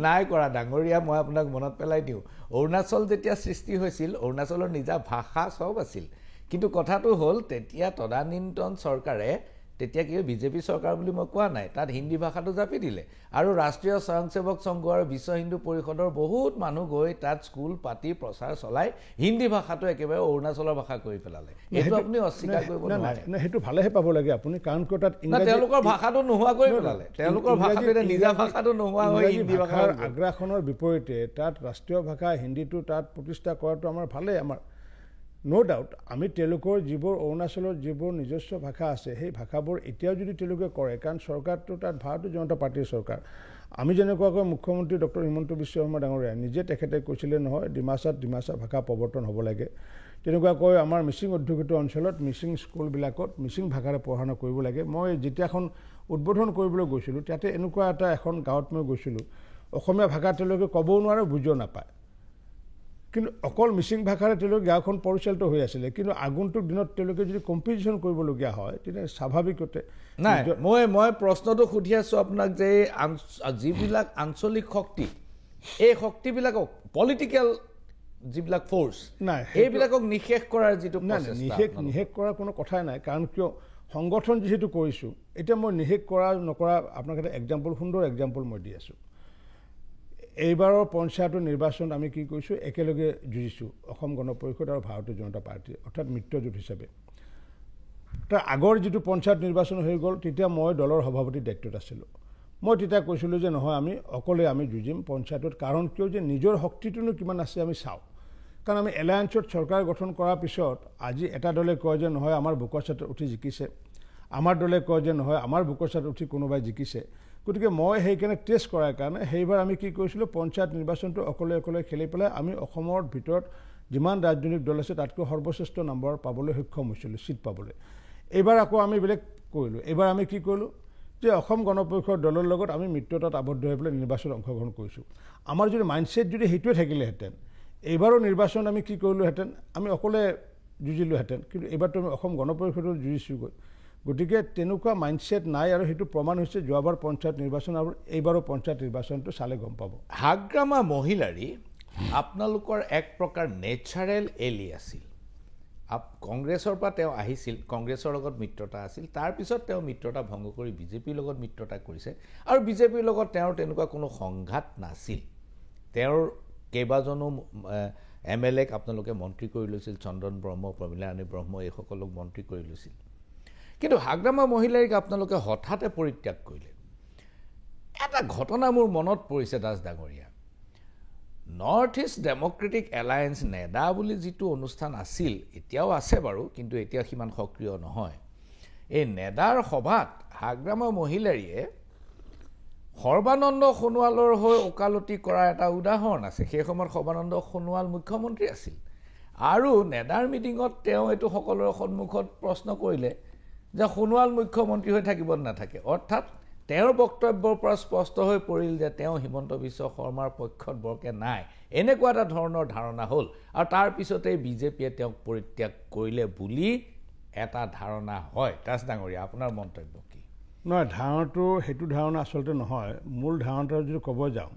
নাই কৰা ডাঙৰীয়া মই আপোনাক মনত পেলাই দিওঁ অৰুণাচল যেতিয়া সৃষ্টি হৈছিল অৰুণাচলৰ নিজা ভাষা সব আছিল কিন্তু কথাটো হ'ল তেতিয়া তদানীন্তন চৰকাৰে তেতিয়া কি BJP চৰকাৰ বুলি মই কোৱা নাই তাত হিন্দী ভাষাটো জাপি দিলে আৰু ৰাষ্ট্ৰীয় স্বয়ংসেৱক সংঘ আৰু বিশ্ব হিন্দু পৰিষদৰ বহুত মানুহ গৈ তাত স্কুল পাতি প্ৰচাৰ চলাই হিন্দী ভাষাটো একেবাৰে অৰুণাচলৰ ভাষা কৰি পেলালে এইটো আপুনি অস্বীকাৰ কৰিব নোৱাৰে সেইটো ভালেহে পাব লাগে আপুনি কাৰণ কিয় তাত তেওঁলোকৰ ভাষাটো নোহোৱা কৰি পেলালে তেওঁলোকৰ ভাষাটো নিজা ভাষাটো নোহোৱা হৈ হিন্দী ভাষাৰ আগ্ৰাসনৰ বিপৰীতে তাত ৰাষ্ট্ৰীয় ভাষা হিন্দীটো তাত প্ৰতিষ্ঠা কৰাটো আমাৰ ভালেই আমাৰ নো ডাউট আমি তেওঁলোকৰ যিবোৰ অৰুণাচলৰ যিবোৰ নিজস্ব ভাষা আছে সেই ভাষাবোৰ এতিয়াও যদি তেওঁলোকে কৰে কাৰণ চৰকাৰটো তাত ভাৰতীয় জনতা পাৰ্টীৰ চৰকাৰ আমি যেনেকুৱাকৈ মুখ্যমন্ত্ৰী ডক্টৰ হিমন্ত বিশ্ব শৰ্মা ডাঙৰীয়া নিজে তেখেতে কৈছিলে নহয় ডিমাচা ভাষা প্ৰৱৰ্তন হ'ব লাগে তেনেকুৱাকৈ আমাৰ মিচিং অধ্যুষিত অঞ্চলত মিচিং স্কুলবিলাকত মিচিং ভাষাৰে পঢ়া শুনা কৰিব লাগে মই যেতিয়াখন উদ্বোধন কৰিবলৈ গৈছিলোঁ তাতে এনেকুৱা এখন গাঁৱত মই গৈছিলোঁ অসমীয়া ভাষা তেওঁলোকে ক'বও নোৱাৰে বুজিও নাপায় কিন্তু অকল মিচিং ভাষাৰে তেওঁলোকে গাঁওখন পৰিচালিত হৈ আছিলে কিন্তু আগন্তুক দিনত তেওঁলোকে যদি কম্পিটিশ্যন কৰিবলগীয়া হয় তেতিয়া স্বাভাৱিকতে নাই মই প্ৰশ্নটো সুধি আছোঁ আপোনাক যে যিবিলাক আঞ্চলিক শক্তি এই শক্তিবিলাকক পলিটিকেল যিবিলাক ফ'ৰ্চ নাই এইবিলাকক নিষেধ কৰাৰ যিটো নিষেধ কৰাৰ কোনো কথাই নাই কাৰণ কিয় সংগঠন যিহেতু কৰিছোঁ এতিয়া মই নিষেধ কৰা নকৰা আপোনাক এটা এক্সাম্পল সুন্দৰ এক্সাম্পল মই দি আছোঁ এইবাৰৰ পঞ্চায়তৰ নিৰ্বাচন আমি কি কৰিছোঁ একেলগে যুঁজিছোঁ অসম গণ পৰিষদ আৰু ভাৰতীয় জনতা পাৰ্টি অৰ্থাৎ মিত্ৰজোঁট হিচাপে তাৰ আগৰ যিটো পঞ্চায়ত নিৰ্বাচন হৈ গ'ল তেতিয়া মই দলৰ সভাপতিৰ দায়িত্বত আছিলোঁ মই তেতিয়া কৈছিলোঁ যে নহয় আমি অকলে আমি যুঁজিম পঞ্চায়তত কাৰণ কিয় যে নিজৰ শক্তিটোনো কিমান আছে আমি চাওঁ কাৰণ আমি এলায়েন্সত চৰকাৰ গঠন কৰাৰ পিছত আজি এটা দলে কয় যে নহয় আমাৰ বোকাচাত উঠি জিকিছে আমাৰ দলে কয় যে নহয় আমাৰ বোকাচাত উঠি কোনোবাই জিকিছে গতিকে মই সেইকাৰণে টেষ্ট কৰাৰ কাৰণে সেইবাৰ আমি কি কৰিছিলোঁ পঞ্চায়ত নিৰ্বাচনটো অকলে খেলি পেলাই আমি অসমৰ ভিতৰত যিমান ৰাজনৈতিক দল আছে তাতকৈ সৰ্বশ্ৰেষ্ঠ নম্বৰ পাবলৈ সক্ষম হৈছিলোঁ ছিট পাবলৈ এইবাৰ আকৌ আমি বেলেগ কৰিলোঁ এইবাৰ আমি কি কৰিলোঁ যে অসম গণ পৰিষদৰ দলৰ লগত আমি মিত্ৰতাত আবদ্ধ হৈ পেলাই নিৰ্বাচনত অংশগ্ৰহণ কৰিছোঁ আমাৰ যদি মাইণ্ডছেট যদি সেইটোৱে থাকিলেহেঁতেন এইবাৰো নিৰ্বাচন আমি কি কৰিলোহেঁতেন আমি অকলে যুঁজিলোহেঁতেন কিন্তু এইবাৰতো আমি অসম গণ পৰিষদত যুঁজিছোঁগৈ গতিকে তেনেকুৱা মাইণ্ডছেট নাই আৰু সেইটো প্ৰমাণ হৈছে যোৱাবাৰ পঞ্চায়ত নিৰ্বাচন আৰু এইবাৰো পঞ্চায়ত নিৰ্বাচনটো চালে গম পাব হাগ্ৰামা মহিলাৰী আপোনালোকৰ এক প্ৰকাৰ নেচাৰেল এলি আছিল কংগ্ৰেছৰ পৰা তেওঁ আহিছিল কংগ্ৰেছৰ লগত মিত্ৰতা আছিল তাৰপিছত তেওঁ মিত্ৰতা ভংগ কৰি বিজেপিৰ লগত মিত্ৰতা কৰিছে আৰু বিজেপিৰ লগত তেওঁৰ তেনেকুৱা কোনো সংঘাত নাছিল তেওঁৰ কেইবাজনো MLAক আপোনালোকে মন্ত্ৰী কৰি লৈছিল চন্দন ব্ৰহ্ম প্ৰমীলাৰাণী ব্ৰহ্ম এইসকলক মন্ত্ৰী কৰি লৈছিল কিন্তু হাগ্ৰামা মহিলাৰীক আপোনালোকে হঠাতে পৰিত্যাগ কৰিলে এটা ঘটনা মোৰ মনত পৰিছে দাস ডাঙৰীয়া north east democratic alliance NADA বুলি যিটো অনুষ্ঠান আছিল এতিয়াও আছে বাৰু কিন্তু এতিয়া সিমান সক্ৰিয় নহয় এই নেডাৰ সভাত হাগ্ৰামা মহিলাৰীয়ে সৰ্বানন্দ সোণোৱালৰ হৈ ওকালতি কৰা এটা উদাহৰণ আছে সেই সময়ত সৰ্বানন্দ সোণোৱাল মুখ্যমন্ত্ৰী আছিল আৰু নেডাৰ মিটিঙত তেওঁ এইটো সকলোৰে সন্মুখত প্ৰশ্ন কৰিলে যে সোণোৱাল মুখ্যমন্ত্ৰী হৈ থাকিব নাথাকে অৰ্থাৎ তেওঁৰ বক্তব্যৰ পৰা স্পষ্ট হৈ পৰিল যে তেওঁ হিমন্ত বিশ্ব শৰ্মাৰ পক্ষত বৰকে নাই এনেকুৱা এটা ধৰণৰ ধাৰণা হ'ল আৰু তাৰ পিছতে বিজেপিয়ে তেওঁক পৰিত্যাগ কৰিলে বুলি এটা ধাৰণা হয় দাস ডাঙৰীয়া আপোনাৰ মন্তব্য কি নহয় ধাৰণাটো সেইটো ধাৰণা আচলতে নহয় মূল ধাৰণাটো যদি ক'ব যাওঁ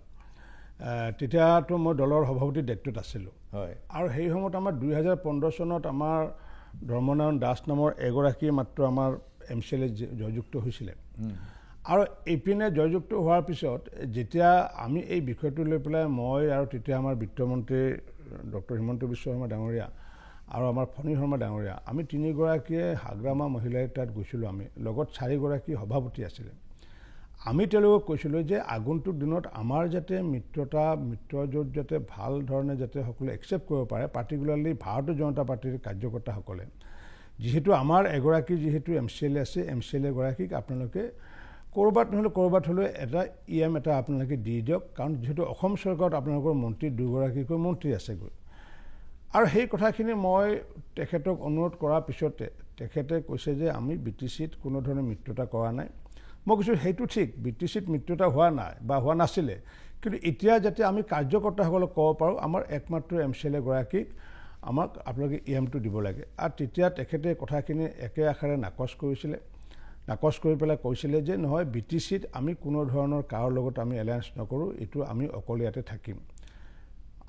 তেতিয়াতো মই দলৰ সভাপতিৰ দায়িত্বত আছিলোঁ হয় আৰু সেই সময়ত আমাৰ 2015 চনত আমাৰ ধৰ্মনাৰায়ণ দাস নামৰ এগৰাকী মাত্ৰ আমাৰ MCLA জয়যুক্ত হৈছিলে আৰু এইপিনে জয়যুক্ত হোৱাৰ পিছত যেতিয়া আমি এই বিষয়টো লৈ পেলাই মই আৰু তেতিয়া আমাৰ বিত্তমন্ত্ৰী ডক্টৰ হিমন্ত বিশ্ব শৰ্মা ডাঙৰীয়া আৰু আমাৰ ফণী শৰ্মা ডাঙৰীয়া আমি তিনিগৰাকীয়ে হাগ্ৰামা মহিলাৰ তাত গৈছিলোঁ আমি লগত 4গৰাকী সভাপতি আছিলে আমি তেওঁলোকক কৈছিলোঁ যে আগন্তুক দিনত আমাৰ যাতে মিত্ৰজোঁট যাতে ভাল ধৰণে যাতে সকলোৱে একচেপ্ট কৰিব পাৰে পাৰ্টিকুলাৰলি ভাৰতীয় জনতা পাৰ্টিৰ কাৰ্যকৰ্তাসকলে যিহেতু আমাৰ এগৰাকী যিহেতু MCLA আছে MCLA গৰাকীক আপোনালোকে ক'ৰবাত নহ'লে ক'ৰবাত হ'লেও এটা EM এটা আপোনালোকে দি দিয়ক কাৰণ যিহেতু অসম চৰকাৰত আপোনালোকৰ মন্ত্ৰী দুগৰাকীকৈ মন্ত্ৰী আছেগৈ আৰু সেই কথাখিনি মই তেখেতক অনুৰোধ কৰাৰ পিছতে তেখেতে কৈছে যে আমি BTCত কোনো ধৰণৰ মিত্ৰতা কৰা নাই মই কৈছোঁ সেইটো ঠিক BTCত মিত্ৰতা হোৱা নাই বা হোৱা নাছিলে কিন্তু এতিয়া যাতে আমি কাৰ্যকৰ্তাসকলক ক'ব পাৰোঁ আমাৰ একমাত্ৰ MCLA গৰাকীক আমাক আপোনালোকে EMটো দিব লাগে আৰু তেতিয়া তেখেতে কথাখিনি একে আখৰে নাকচ কৰিছিলে নাকচ কৰি পেলাই কৈছিলে যে নহয় BTCত আমি কোনো ধৰণৰ কাৰো লগত আমি এলায়েন্স নকৰোঁ এইটো আমি অকলে ইয়াতে থাকিম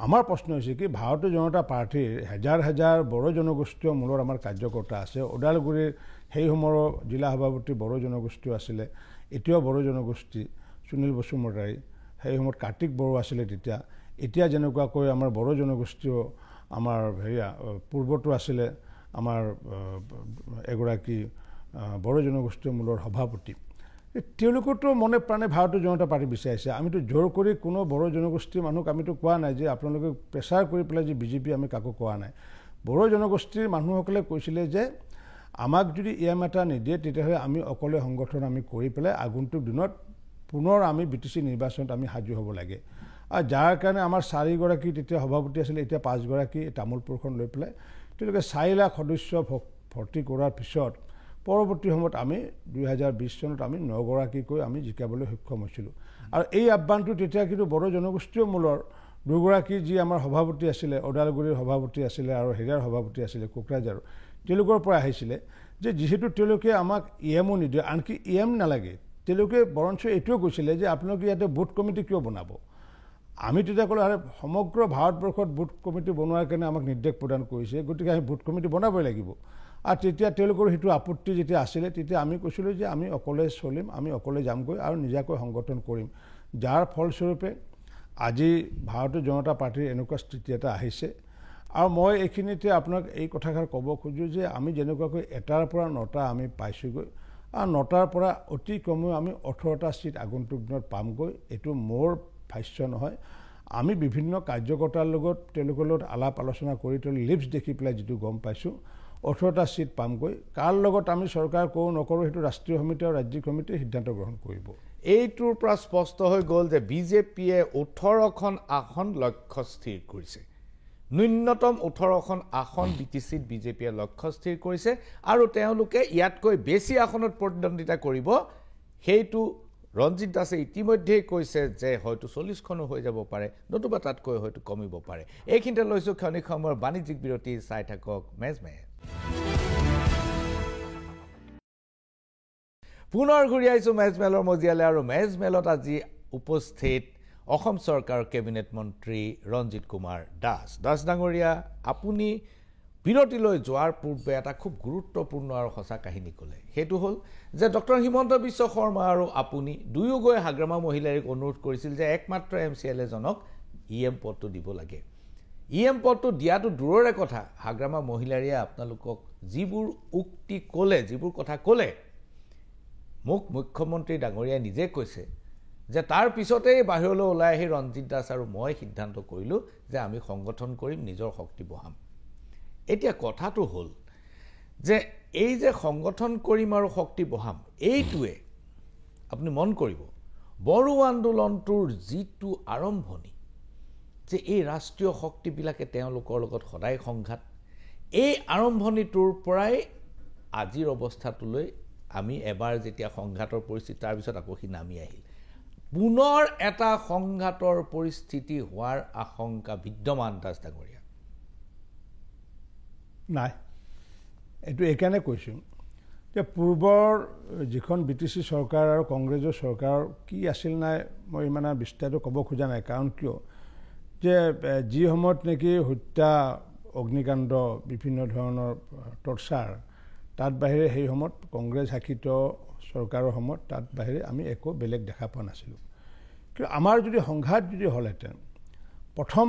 আমাৰ প্ৰশ্ন হৈছে কি ভাৰতীয় জনতা পাৰ্টিৰ হাজাৰ বড়ো জনগোষ্ঠীয় মূলৰ আমাৰ কাৰ্যকৰ্তা আছে ওদালগুৰিৰ সেই সময়ৰ জিলা সভাপতি বড়ো জনগোষ্ঠীও আছিলে এতিয়াও বড়ো জনগোষ্ঠী সুনীল বসুমতাৰী সেই সময়ত কাৰ্তিক বড়ো আছিলে তেতিয়া এতিয়া যেনেকুৱাকৈ আমাৰ বড়ো জনগোষ্ঠীও আমাৰ পূৰ্বতো আছিলে আমাৰ এগৰাকী বড়ো জনগোষ্ঠীয় মূলৰ সভাপতি তেওঁলোকতো মনে প্ৰাণে ভাৰতীয় জনতা পাৰ্টি বিচাৰিছে আমিতো জোৰ কৰি কোনো বড়ো জনগোষ্ঠীৰ মানুহক আমিতো কোৱা নাই যে আপোনালোকে প্ৰেছাৰ কৰি পেলাই যে বিজেপি আমি কাকো কোৱা নাই বড়ো জনগোষ্ঠীৰ মানুহসকলে কৈছিলে যে আমাক যদি EM এটা নিদিয়ে তেতিয়াহ'লে আমি অকলে সংগঠন আমি কৰি পেলাই আগন্তুক দিনত পুনৰ আমি BTC নিৰ্বাচনত আমি সাজু হ'ব লাগে আৰু যাৰ কাৰণে আমাৰ 4গৰাকী তেতিয়া সভাপতি আছিলে এতিয়া 5গৰাকী তামোলপুৰখন লৈ পেলাই তেওঁলোকে 4 লাখ সদস্য ভৰ্তি কৰাৰ পিছত পৰৱৰ্তী সময়ত আমি 2020 চনত আমি 9 গৰাকীকৈ আমি জিকাবলৈ সক্ষম হৈছিলোঁ আৰু এই আহ্বানটো তেতিয়া কিন্তু বড়ো জনগোষ্ঠীয় মূলৰ 2 গৰাকী যি আমাৰ সভাপতি আছিলে ওদালগুৰিৰ সভাপতি আছিলে আৰু হেৰিয়াৰ সভাপতি আছিলে কোকৰাঝাৰৰ তেওঁলোকৰ পৰা আহিছিলে যে যিহেতু তেওঁলোকে আমাক ইএমও নিদিয়ে আনকি ইএম নালাগে তেওঁলোকে বৰঞ্চ এইটোও কৈছিলে যে আপোনালোকে ইয়াতে বুথ কমিটি কিয় বনাব আমি তেতিয়া ক'লো আৰে সমগ্ৰ ভাৰতবৰ্ষত বুথ কমিটি বনোৱাৰ কাৰণে আমাক নিৰ্দেশ প্ৰদান কৰিছে গতিকে আমি বুথ কমিটি বনাবই লাগিব আৰু তেতিয়া তেওঁলোকৰ সেইটো আপত্তি যেতিয়া আছিলে তেতিয়া আমি কৈছিলোঁ যে আমি অকলে চলিম আমি অকলে যামগৈ আৰু নিজাকৈ সংগঠন কৰিম যাৰ ফলস্বৰূপে আজি ভাৰতীয় জনতা পাৰ্টিৰ এনেকুৱা স্থিতি এটা আহিছে আৰু মই এইখিনিতে আপোনাক এই কথাষাৰ ক'ব খোজোঁ যে আমি যেনেকুৱাকৈ 1টাৰ পৰা 9টা আমি পাইছোঁগৈ আৰু 9টাৰ পৰা অতি কমেও আমি 18টা ছিট আগন্তুক দিনত পামগৈ এইটো মোৰ ভাষ্য নহয় আমি বিভিন্ন কাৰ্যকৰ্তাৰ লগত তেওঁলোকৰ লগত আলাপ আলোচনা কৰি তেওঁলোকৰ লিপছ দেখি পেলাই যিটো গম পাইছোঁ 18টা ছিট পামগৈ কাৰ লগত আমি চৰকাৰ কৰোঁ নকৰোঁ সেইটো ৰাষ্ট্ৰীয় সমিতি আৰু ৰাজ্যিক সমিতিয়ে সিদ্ধান্ত গ্ৰহণ কৰিব এইটোৰ পৰা স্পষ্ট হৈ গ'ল যে বিজেপিয়ে 18খন আসন লক্ষ্য স্থিৰ কৰিছে ন্যূনতম 18খন আসন বিটিচিত বিজেপিয়ে লক্ষ্য স্থিৰ কৰিছে আৰু তেওঁলোকে ইয়াতকৈ বেছি আসনত প্ৰতিদ্বন্দ্বিতা কৰিব সেইটো ৰঞ্জিত দাসে ইতিমধ্যেই কৈছে যে হয়তো 40খনো হৈ যাব পাৰে নতুবা তাতকৈ হয়তো কমিব পাৰে এইখিনিতে লৈছোঁ ক্ষণিক সময়ৰ বাণিজ্যিক বিৰতি চাই থাকক মেজমেল পুনৰ ঘূৰি আহিছোঁ মেজমেলৰ মজিয়ালে আৰু মেজমেলত আজি উপস্থিত অসম চৰকাৰৰ কেবিনেট মন্ত্ৰী ৰঞ্জিত কুমাৰ দাস দাস ডাঙৰীয়া আপুনি বিৰতিলৈ যোৱাৰ পূৰ্বে এটা খুব গুৰুত্বপূৰ্ণ আৰু সঁচা কাহিনী ক'লে সেইটো হ'ল যে ডক্টৰ হিমন্ত বিশ্ব শৰ্মা আৰু আপুনি দুয়ো গৈ হাগ্ৰামা মহিলাৰীক অনুৰোধ কৰিছিল যে একমাত্ৰ MCL এজনক EM পদটো দিব লাগে EM পদটো দিয়াটো দূৰৰে কথা হাগ্ৰামা মহিলাৰীয়ে আপোনালোকক যিবোৰ উক্তি ক'লে যিবোৰ কথা ক'লে মোক মুখ্যমন্ত্ৰী ডাঙৰীয়াই নিজে কৈছে যে তাৰ পিছতেই বাহিৰলৈ ওলাই আহি ৰঞ্জিত দাস আৰু মই সিদ্ধান্ত কৰিলোঁ যে আমি সংগঠন কৰিম নিজৰ শক্তি বঢ়াম এতিয়া কথাটো হ'ল যে এই যে সংগঠন কৰিম আৰু শক্তি বঢ়াম এইটোৱে আপুনি মন কৰিব বড়ো আন্দোলনটোৰ যিটো আৰম্ভণি যে এই ৰাষ্ট্ৰীয় শক্তিবিলাকে তেওঁলোকৰ লগত সদায় সংঘাত এই আৰম্ভণিটোৰ পৰাই আজিৰ অৱস্থাটোলৈ আমি এবাৰ যেতিয়া সংঘাতৰ পৰিস্থিতি তাৰ পিছত আকৌ সি নামি আহিল পুনৰ এটা সংঘাতৰ পৰিস্থিতি হোৱাৰ আশংকা বিদ্যমান দাস ডাঙৰীয়া নাই এইটো এইকাৰণে কৈছোঁ যে পূৰ্বৰ যিখন BTC চৰকাৰ আৰু কংগ্ৰেছৰ চৰকাৰৰ কি আছিল নাই মই ইমান বিস্তাৰিত ক'ব খোজা নাই কাৰণ কিয় যে যি সময়ত নেকি হত্যা অগ্নিকাণ্ড বিভিন্ন ধৰণৰ টৰ্চাৰ তাত বাহিৰে সেই সময়ত কংগ্ৰেছ শাসিত চৰকাৰৰ সময়ত তাত বাহিৰে আমি একো বেলেগ দেখা পোৱা নাছিলোঁ কিন্তু আমাৰ যদি সংঘাত যদি হ'লহেঁতেন প্ৰথম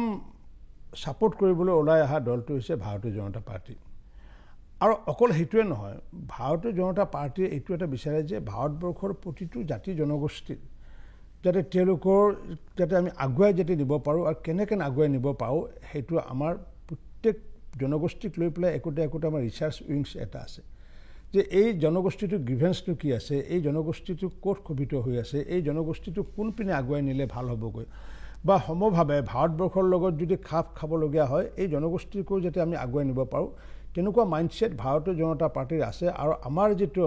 ছাপোৰ্ট কৰিবলৈ ওলাই অহা দলটো হৈছে ভাৰতীয় জনতা পাৰ্টি আৰু অকল সেইটোৱে নহয় ভাৰতীয় জনতা পাৰ্টিয়ে এইটো এটা বিচাৰে যে ভাৰতবৰ্ষৰ প্ৰতিটো জাতি জনগোষ্ঠীৰ যাতে তেওঁলোকৰ যাতে আমি আগুৱাই যাতে নিব পাৰোঁ আৰু কেনেকৈ আগুৱাই নিব পাৰোঁ সেইটো আমাৰ প্ৰত্যেক জনগোষ্ঠীক লৈ পেলাই একোটা আমাৰ ৰিচাৰ্চ উইংছ এটা আছে যে এই জনগোষ্ঠীটোৰ গ্ৰিভেন্সটো কি আছে এই জনগোষ্ঠীটো ক'ত ক্ষোভিত হৈ আছে এই জনগোষ্ঠীটো কোনপিনে আগুৱাই নিলে ভাল হ'বগৈ বা সমভাৱে ভাৰতবৰ্ষৰ লগত যদি খাপ খাবলগীয়া হয় এই জনগোষ্ঠীকো যাতে আমি আগুৱাই নিব পাৰোঁ তেনেকুৱা মাইণ্ডছেট ভাৰতীয় জনতা পাৰ্টিৰ আছে আৰু আমাৰ যিটো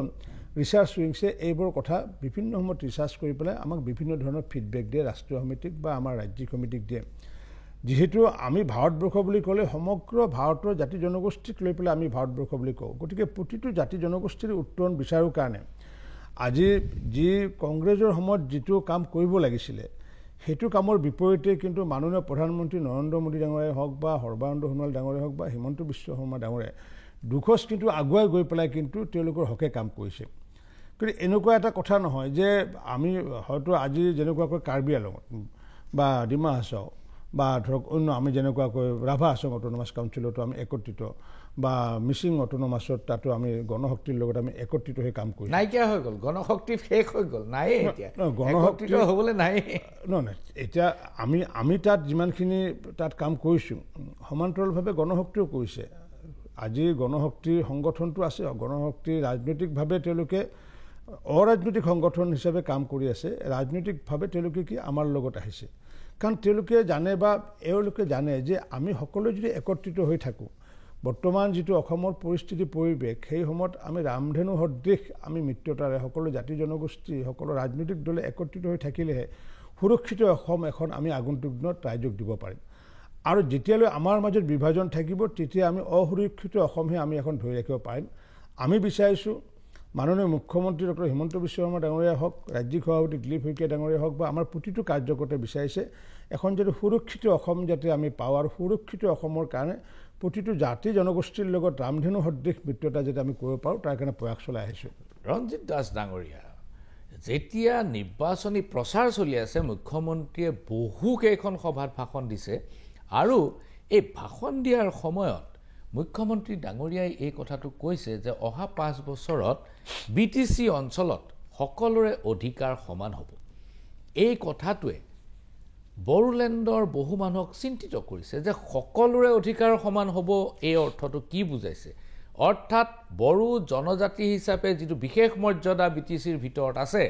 ৰিচাৰ্চ উইংছে এইবোৰ কথা বিভিন্ন সময়ত ৰিচাৰ্চ কৰি পেলাই আমাক বিভিন্ন ধৰণৰ ফিডবেক দিয়ে ৰাষ্ট্ৰীয় সমিতিক বা আমাৰ ৰাজ্যিক সমিতিক দিয়ে যিহেতু আমি ভাৰতবৰ্ষ বুলি ক'লে সমগ্ৰ ভাৰতৰ জাতি জনগোষ্ঠীক লৈ পেলাই আমি ভাৰতবৰ্ষ বুলি কওঁ গতিকে প্ৰতিটো জাতি জনগোষ্ঠীৰ উত্তৰণ বিচাৰোঁ কাৰণে আজি যি কংগ্ৰেছৰ সময়ত যিটো কাম কৰিব লাগিছিলে সেইটো কামৰ বিপৰীতে কিন্তু মাননীয় প্ৰধানমন্ত্ৰী নৰেন্দ্ৰ মোদী ডাঙৰীয়াই হওক বা সৰ্বানন্দ সোণোৱাল ডাঙৰীয়াই হওক বা হিমন্ত বিশ্ব শৰ্মা ডাঙৰীয়াই দুখোজ কিন্তু আগুৱাই গৈ পেলাই কিন্তু তেওঁলোকৰ হকে কাম কৰিছে কিন্তু এনেকুৱা এটা কথা নহয় যে আমি হয়তো আজি যেনেকুৱাকৈ কাৰ্বি আংলং বা ডিমা হাছাও বা ধৰক অন্য আমি যেনেকুৱাকৈ ৰাভা হাছং অট'নমাছ কাউন্সিলতো আমি একত্ৰিত বা মিচিং অট'নমাছত তাতো আমি গণশক্তিৰ লগত আমি একত্ৰিত হৈ কাম কৰিছোঁ নাইকিয়া হৈ গ'ল গণশক্তি শেষ হৈ গ'ল নাই এতিয়া গণশক্তি হ'বলৈ নাই নহয় এতিয়া আমি তাত যিমানখিনি তাত কাম কৰিছোঁ সমান্তৰালভাৱে গণশক্তিও কৰিছে আজি গণশক্তিৰ সংগঠনটো আছে গণশক্তি ৰাজনৈতিকভাৱে তেওঁলোকে অৰাজনৈতিক সংগঠন হিচাপে কাম কৰি আছে ৰাজনৈতিকভাৱে তেওঁলোকে কি আমাৰ লগত আহিছে কাৰণ তেওঁলোকে জানে বা এওঁলোকে জানে যে আমি সকলোৱে যদি একত্ৰিত হৈ থাকোঁ বৰ্তমান যিটো অসমৰ পৰিস্থিতি পৰিৱেশ সেই সময়ত আমি ৰামধেনু সদৃশ আমি মিত্ৰতাৰে সকলো জাতি জনগোষ্ঠী সকলো ৰাজনৈতিক দলে একত্ৰিত হৈ থাকিলেহে সুৰক্ষিত অসম এখন আমি আগন্তুক দিনত ৰাইজক দিব পাৰিম আৰু যেতিয়ালৈ আমাৰ মাজত বিভাজন থাকিব তেতিয়া আমি অসুৰক্ষিত অসমহে আমি এখন ধৰি ৰাখিব পাৰিম আমি বিচাৰিছোঁ মাননীয় মুখ্যমন্ত্ৰী ডক্টৰ হিমন্ত বিশ্ব শৰ্মা ডাঙৰীয়া হওক ৰাজ্যিক সভাপতি দিলীপ শইকীয়া ডাঙৰীয়া হওক বা আমাৰ প্ৰতিটো কাৰ্যকৰ্তাই বিচাৰিছে এখন যাতে সুৰক্ষিত অসম যাতে আমি পাওঁ আৰু সুৰক্ষিত অসমৰ কাৰণে প্ৰতিটো জাতি জনগোষ্ঠীৰ লগত ৰামধেনু সদৃশ মিত্ৰতা যাতে আমি কৰিব পাৰোঁ তাৰ কাৰণে প্ৰয়াস চলাই আহিছোঁ ৰঞ্জিত দাস ডাঙৰীয়া যেতিয়া নিৰ্বাচনী প্ৰচাৰ চলি আছে মুখ্যমন্ত্ৰীয়ে বহুকেইখন সভাত ভাষণ দিছে আৰু এই ভাষণ দিয়াৰ সময়ত মুখ্যমন্ত্ৰী ডাঙৰীয়াই এই কথাটো কৈছে যে অহা 5 বছৰত BTC অঞ্চলত সকলোৰে অধিকাৰ সমান হ'ব এই কথাটোৱে বড়োলেণ্ডৰ বহু মানুহক চিন্তিত কৰিছে যে সকলোৰে অধিকাৰ সমান হ'ব এই অৰ্থটো কি বুজাইছে অৰ্থাৎ বড়ো জনজাতি হিচাপে যিটো বিশেষ মৰ্যাদা BTCৰ ভিতৰত আছে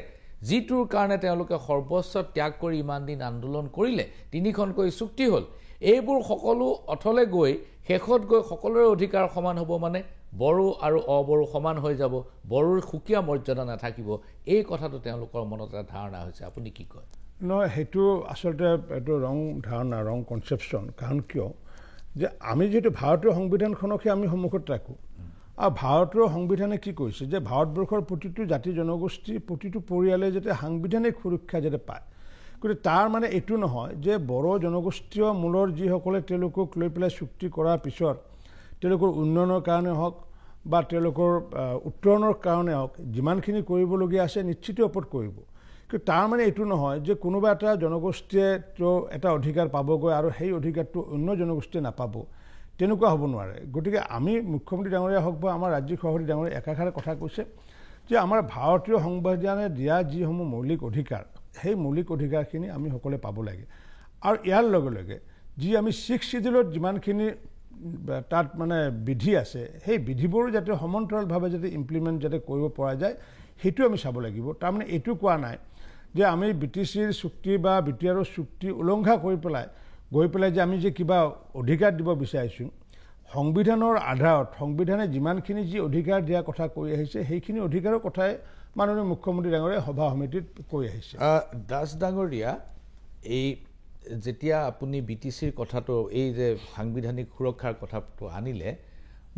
যিটোৰ কাৰণে তেওঁলোকে সৰ্বোচ্চ ত্যাগ কৰি ইমান দিন আন্দোলন কৰিলে তিনিখনকৈ চুক্তি হ'ল এইবোৰ সকলো অথলে গৈ শেষত গৈ সকলোৰে অধিকাৰ সমান হ'ব মানে বড়ো আৰু অবড়ো সমান হৈ যাব বড়োৰ সুকীয়া মৰ্যাদা নাথাকিব এই কথাটো তেওঁলোকৰ মনত এটা ধাৰণা হৈছে আপুনি কি কয় নহয় সেইটো আচলতে এইটো ৰং ধাৰণা ৰং কনচেপশ্যন কাৰণ কিয় যে আমি যিহেতু ভাৰতীয় সংবিধানখনকহে আমি সন্মুখত ৰাখোঁ আৰু ভাৰতীয় সংবিধানে কি কৈছে যে ভাৰতবৰ্ষৰ প্ৰতিটো জাতি জনগোষ্ঠী প্ৰতিটো পৰিয়ালে যাতে সাংবিধানিক সুৰক্ষা যাতে পায় গতিকে তাৰ মানে এইটো নহয় যে বড়ো জনগোষ্ঠীয় মূলৰ যিসকলে তেওঁলোকক লৈ পেলাই চুক্তি কৰাৰ পিছত তেওঁলোকৰ উন্নয়নৰ কাৰণে হওক বা তেওঁলোকৰ উত্তৰণৰ কাৰণে হওক যিমানখিনি কৰিবলগীয়া আছে নিশ্চিত ওপৰত কৰিব কিন্তু তাৰ মানে এইটো নহয় যে কোনোবা এটা জনগোষ্ঠীয়ে এটা অধিকাৰ পাবগৈ আৰু সেই অধিকাৰটো অন্য জনগোষ্ঠীয়ে নাপাব তেনেকুৱা হ'ব নোৱাৰে গতিকে আমি মুখ্যমন্ত্ৰী ডাঙৰীয়া হওক বা আমাৰ ৰাজ্যিক সভাপতি ডাঙৰীয়া একাষাৰে কথা কৈছে যে আমাৰ ভাৰতীয় সংবিধানে দিয়া যিসমূহ মৌলিক অধিকাৰ সেই মৌলিক অধিকাৰখিনি আমি সকলোৱে পাব লাগে আৰু ইয়াৰ লগে লগে যি আমি 6 শিডিউলত যিমানখিনি তাত মানে বিধি আছে সেই বিধিবোৰ যাতে সমান্তৰালভাৱে যাতে ইমপ্লিমেণ্ট যাতে কৰিব পৰা যায় সেইটো আমি চাব লাগিব তাৰমানে এইটো কোৱা নাই যে আমি BTCৰ চুক্তি বা BTRৰ চুক্তি উলংঘা কৰি পেলাই গৈ পেলাই যে আমি যে কিবা অধিকাৰ দিব বিচাৰিছোঁ সংবিধানৰ আধাৰত সংবিধানে যিমানখিনি যি অধিকাৰ দিয়াৰ কথা কৈ আহিছে সেইখিনি অধিকাৰৰ কথাই মাননীয় মুখ্যমন্ত্ৰী ডাঙৰীয়াই সভা সমিতিত কৈ আহিছে দাস ডাঙৰীয়া এই যেতিয়া আপুনি BTCৰ কথাটো এই যে সাংবিধানিক সুৰক্ষাৰ কথাটো আনিলে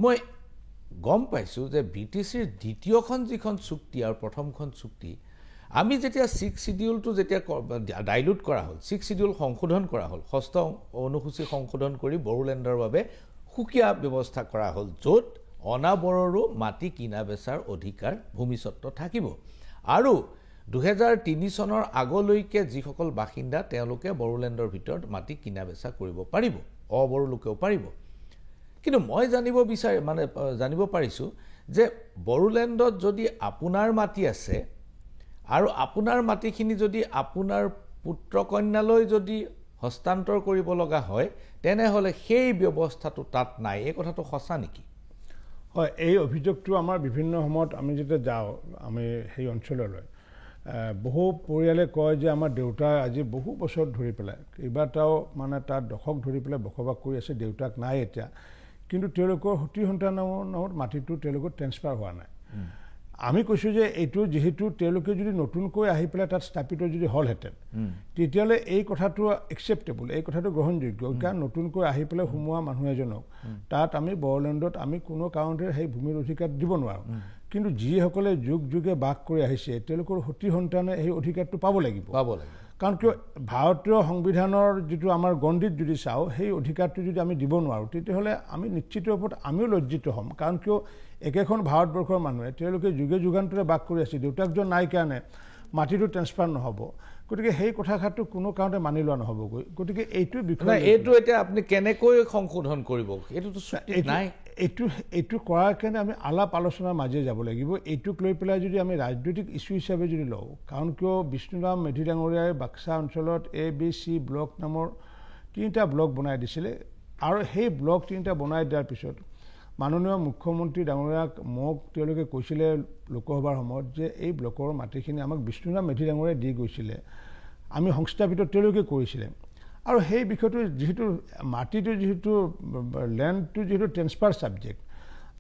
মই গম পাইছোঁ যে BTCৰ দ্বিতীয়খন যিখন চুক্তি আৰু প্ৰথমখন চুক্তি আমি যেতিয়া 6 শিডিউলটো যেতিয়া ডাইলুট কৰা হ'ল 6 শিডিউল সংশোধন কৰা হ'ল 6ষ্ঠ অনুসূচী সংশোধন কৰি বড়োলেণ্ডৰ বাবে সুকীয়া ব্যৱস্থা কৰা হ'ল য'ত অনাবৰৰো মাটি কিনা বেচাৰ অধিকাৰ ভূমিস্বত্ব থাকিব আৰু 2003 চনৰ আগলৈকে যিসকল বাসিন্দা তেওঁলোকে বড়োলেণ্ডৰ ভিতৰত মাটি কিনা বেচা কৰিব পাৰিব অবড়ো লোকেও পাৰিব কিন্তু মই জানিব পাৰিছোঁ যে বড়োলেণ্ডত যদি আপোনাৰ মাটি আছে আৰু আপোনাৰ মাটিখিনি যদি আপোনাৰ পুত্ৰ কন্যালৈ যদি হস্তান্তৰ কৰিব লগা হয় তেনেহ'লে সেই ব্যৱস্থাটো তাত নাই এই কথাটো সঁচা নেকি হয় এই অভিযোগটো আমাৰ বিভিন্ন সময়ত আমি যেতিয়া যাওঁ আমি সেই অঞ্চললৈ বহু পৰিয়ালে কয় যে আমাৰ দেউতা আজি বহু বছৰ ধৰি পেলাই কেইবাটাও মানে তাত দশক ধৰি পেলাই বসবাস কৰি আছে দেউতাক নাই এতিয়া কিন্তু তেওঁলোকৰ সতি সন্তানৰ মাটিটো তেওঁলোকৰ ট্ৰেন্সফাৰ হোৱা নাই আমি কৈছোঁ যে এইটো যেহেতু তেওঁলোকে যদি নতুনকৈ আহি পেলাই তাত স্থাপিত যদি হ'লহেঁতেন তেতিয়াহ'লে এই কথাটো একচেপ্টেবল এই কথাটো গ্ৰহণযোগ্য কাৰণ নতুনকৈ আহি পেলাই সোমোৱা মানুহ এজনক তাত আমি বড়োলেণ্ডত আমি কোনো কাৰণতে সেই ভূমিৰ অধিকাৰ দিব নোৱাৰোঁ কিন্তু যিসকলে যুগ যুগে বাস কৰি আহিছে তেওঁলোকৰ সতি সন্তানে সেই অধিকাৰটো পাব লাগিব কাৰণ কিয় ভাৰতীয় সংবিধানৰ যিটো আমাৰ গণ্ডিত যদি চাওঁ সেই অধিকাৰটো যদি আমি দিব নোৱাৰোঁ তেতিয়াহ'লে আমি নিশ্চিত ওপৰত আমিও লজ্জিত হ'ম কাৰণ কিয় একেখন ভাৰতবৰ্ষৰ মানুহে তেওঁলোকে যুগে যুগান্তৰে বাস কৰি আছে দেউতাকজন নাই কাৰণে মাটিটো ট্ৰেন্সফাৰ নহ'ব গতিকে সেই কথাষাৰটো কোনো কাৰণতে মানি লোৱা নহ'বগৈ গতিকে এইটো বিষয় এইটো এতিয়া আপুনি কেনেকৈ সংশোধন কৰিব এইটোতো নাই এইটো কৰাৰ কাৰণে আমি আলাপ আলোচনাৰ মাজে যাব লাগিব এইটোক লৈ পেলাই যদি আমি ৰাজনৈতিক ইছ্যু হিচাপে যদি লওঁ কাৰণ কিয় বিষ্ণুৰাম মেধি ডাঙৰীয়াই বাক্সা অঞ্চলত ABC ব্লক নামৰ 3টা ব্লক বনাই দিছিলে আৰু সেই ব্লক 3টা বনাই দিয়াৰ পিছত মাননীয় মুখ্যমন্ত্ৰী ডাঙৰীয়াক মোক তেওঁলোকে কৈছিলে লোকসভাৰ সময়ত যে এই ব্লকৰ মাটিখিনি আমাক বিষ্ণুৰাম মেধি ডাঙৰীয়াই দি গৈছিলে আমি সংস্থাপিত তেওঁলোকে কৰিছিলে আৰু সেই বিষয়টো যেহেতু মাটিটো যেহেতু ল্যান্ডটো যেহেতু ট্ৰান্সফাৰ সাবজেক্ট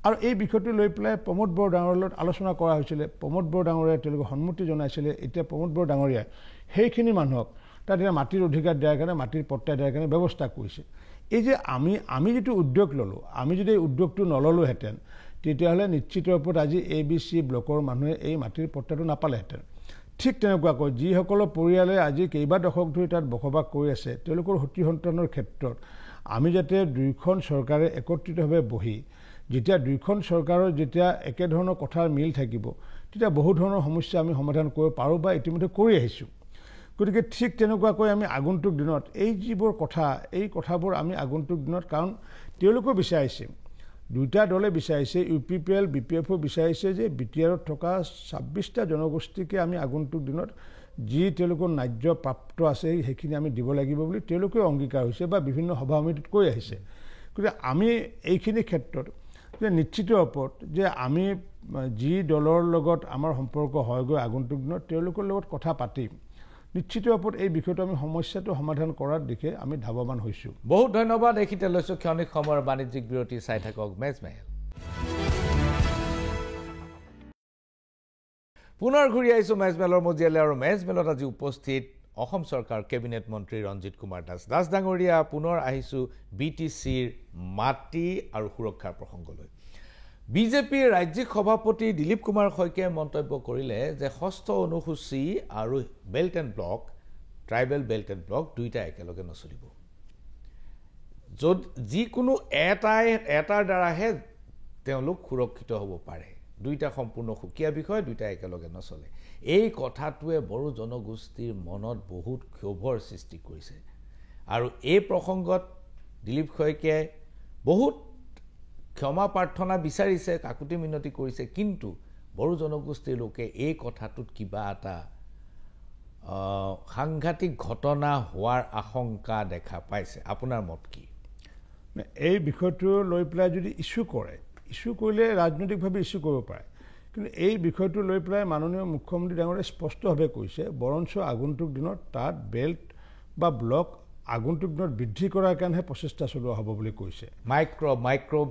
আৰু এই বিষয়টো লৈ পেলাই প্ৰমোদ বড়ো ডাঙৰীয়াৰ লগত আলোচনা কৰা হৈছিলে প্ৰমোদ বড়ো ডাঙৰীয়াই তেওঁলোকে সন্মতি জনাইছিলে এতিয়া প্ৰমোদ বড়ো ডাঙৰীয়াই সেইখিনি মানুহক তাত এতিয়া মাটিৰ অধিকাৰ দিয়াৰ কাৰণে মাটিৰ পট্টা দিয়াৰ কাৰণে ব্যৱস্থা কৰিছে এই যে আমি যেটো উদ্যোগ ললো আমি যদি উদ্যোগটো নললোহেঁতেন তেতিয়াহ'লে নিশ্চিত ৰূপত আজি ABC ব্লকৰ মানুহে এই মাটিৰ পট্টাটো নাপালেহেঁতেন ঠিক তেনেকুৱাকৈ যিসকলৰ পৰিয়ালে আজি কেইবা দশক ধৰি তাত বসবাস কৰি আছে তেওঁলোকৰ সতি সন্তানৰ ক্ষেত্ৰত আমি যাতে দুইখন চৰকাৰে একত্ৰিতভাৱে বহি যেতিয়া দুইখন চৰকাৰৰ যেতিয়া একে ধৰণৰ কথাৰ মিল থাকিব তেতিয়া বহু ধৰণৰ সমস্যা আমি সমাধান কৰিব পাৰো বা ইতিমধ্যে কৰি আহিছো গতিকে ঠিক তেনেকুৱাকৈ আমি আগন্তুক দিনত এই যিবোৰ কথা এই কথাবোৰ আমি আগন্তুক দিনত কাৰণ তেওঁলোকে বিচাৰিছে দুটা দলে বিচাৰিছে UPPL BPF বিচাৰিছে যে BTRত থকা 26টা জনগোষ্ঠীকে আমি আগন্তুক দিনত যি তেওঁলোকৰ ন্যায্য প্ৰাপ্ত আছে সেইখিনি আমি দিব লাগিব বুলি তেওঁলোকে অংগীকাৰ হৈছে বা বিভিন্ন সভা সমিতিত কৈ আহিছে গতিকে আমি এইখিনি ক্ষেত্ৰত যে নিশ্চিত ওপৰত যে আমি যি দলৰ লগত আমাৰ সম্পৰ্ক হয়গৈ আগন্তুক দিনত তেওঁলোকৰ লগত কথা পাতিম নিশ্চিত ওপৰত এই বিষয়টো আমি সমস্যাটো সমাধান কৰাৰ দিশে আমি ধাৱমান হৈছো বহুত ধন্যবাদ এখিতে লৈছো ক্ষণিক সময়ৰ বাণিজ্যিক বিৰতি চাই থাকক মেজমেল পুনৰ ঘূৰি আহিছো মেজমেলৰ মজিয়ালে আৰু মেজমেলত আজি উপস্থিত অসম চৰকাৰ কেবিনেট মন্ত্ৰী ৰঞ্জিত কুমাৰ দাস ডাঙৰীয়া পুনৰ আহিছো BTCৰ মাটি আৰু সুৰক্ষাৰ প্ৰসংগলৈ বিজেপিৰ ৰাজ্যিক সভাপতি দিলীপ কুমাৰ শইকীয়াই মন্তব্য কৰিলে যে ষষ্ঠ অনুসূচী আৰু belt and block tribal belt and block দুইটা একেলগে নচলিব যিকোনো এটাৰ দ্বাৰাহে তেওঁলোক সুৰক্ষিত হ'ব পাৰে দুইটা সম্পূৰ্ণ সুকীয়া বিষয় দুইটা একেলগে নচলে এই কথাটোৱে বড়ো জনগোষ্ঠীৰ মনত বহুত ক্ষোভৰ সৃষ্টি কৰিছে আৰু এই প্ৰসংগত দিলীপ শইকীয়াই বহুত ক্ষমা প্ৰাৰ্থনা বিচাৰিছে কাকুতি মিনতি কৰিছে কিন্তু বড়ো জনগোষ্ঠীৰ লোকে এই কথাটোত কিবা এটা সাংঘাতিক ঘটনা হোৱাৰ আশংকা দেখা পাইছে আপোনাৰ মত কি এই বিষয়টো লৈ পেলাই যদি ইস্যু কৰিলে ৰাজনৈতিকভাৱে ইস্যু কৰিব পাৰে কিন্তু এই বিষয়টো লৈ পেলাই মাননীয় মুখ্যমন্ত্ৰী ডাঙৰীয়াই স্পষ্টভাৱে কৈছে বৰঞ্চ আগন্তুক দিনত তাত বেল্ট বা ব্লক আগন্তুক দিনত বৃদ্ধি কৰাৰ কাৰণে প্ৰচেষ্টা চলোৱা হ'ব বুলি কৈছে micro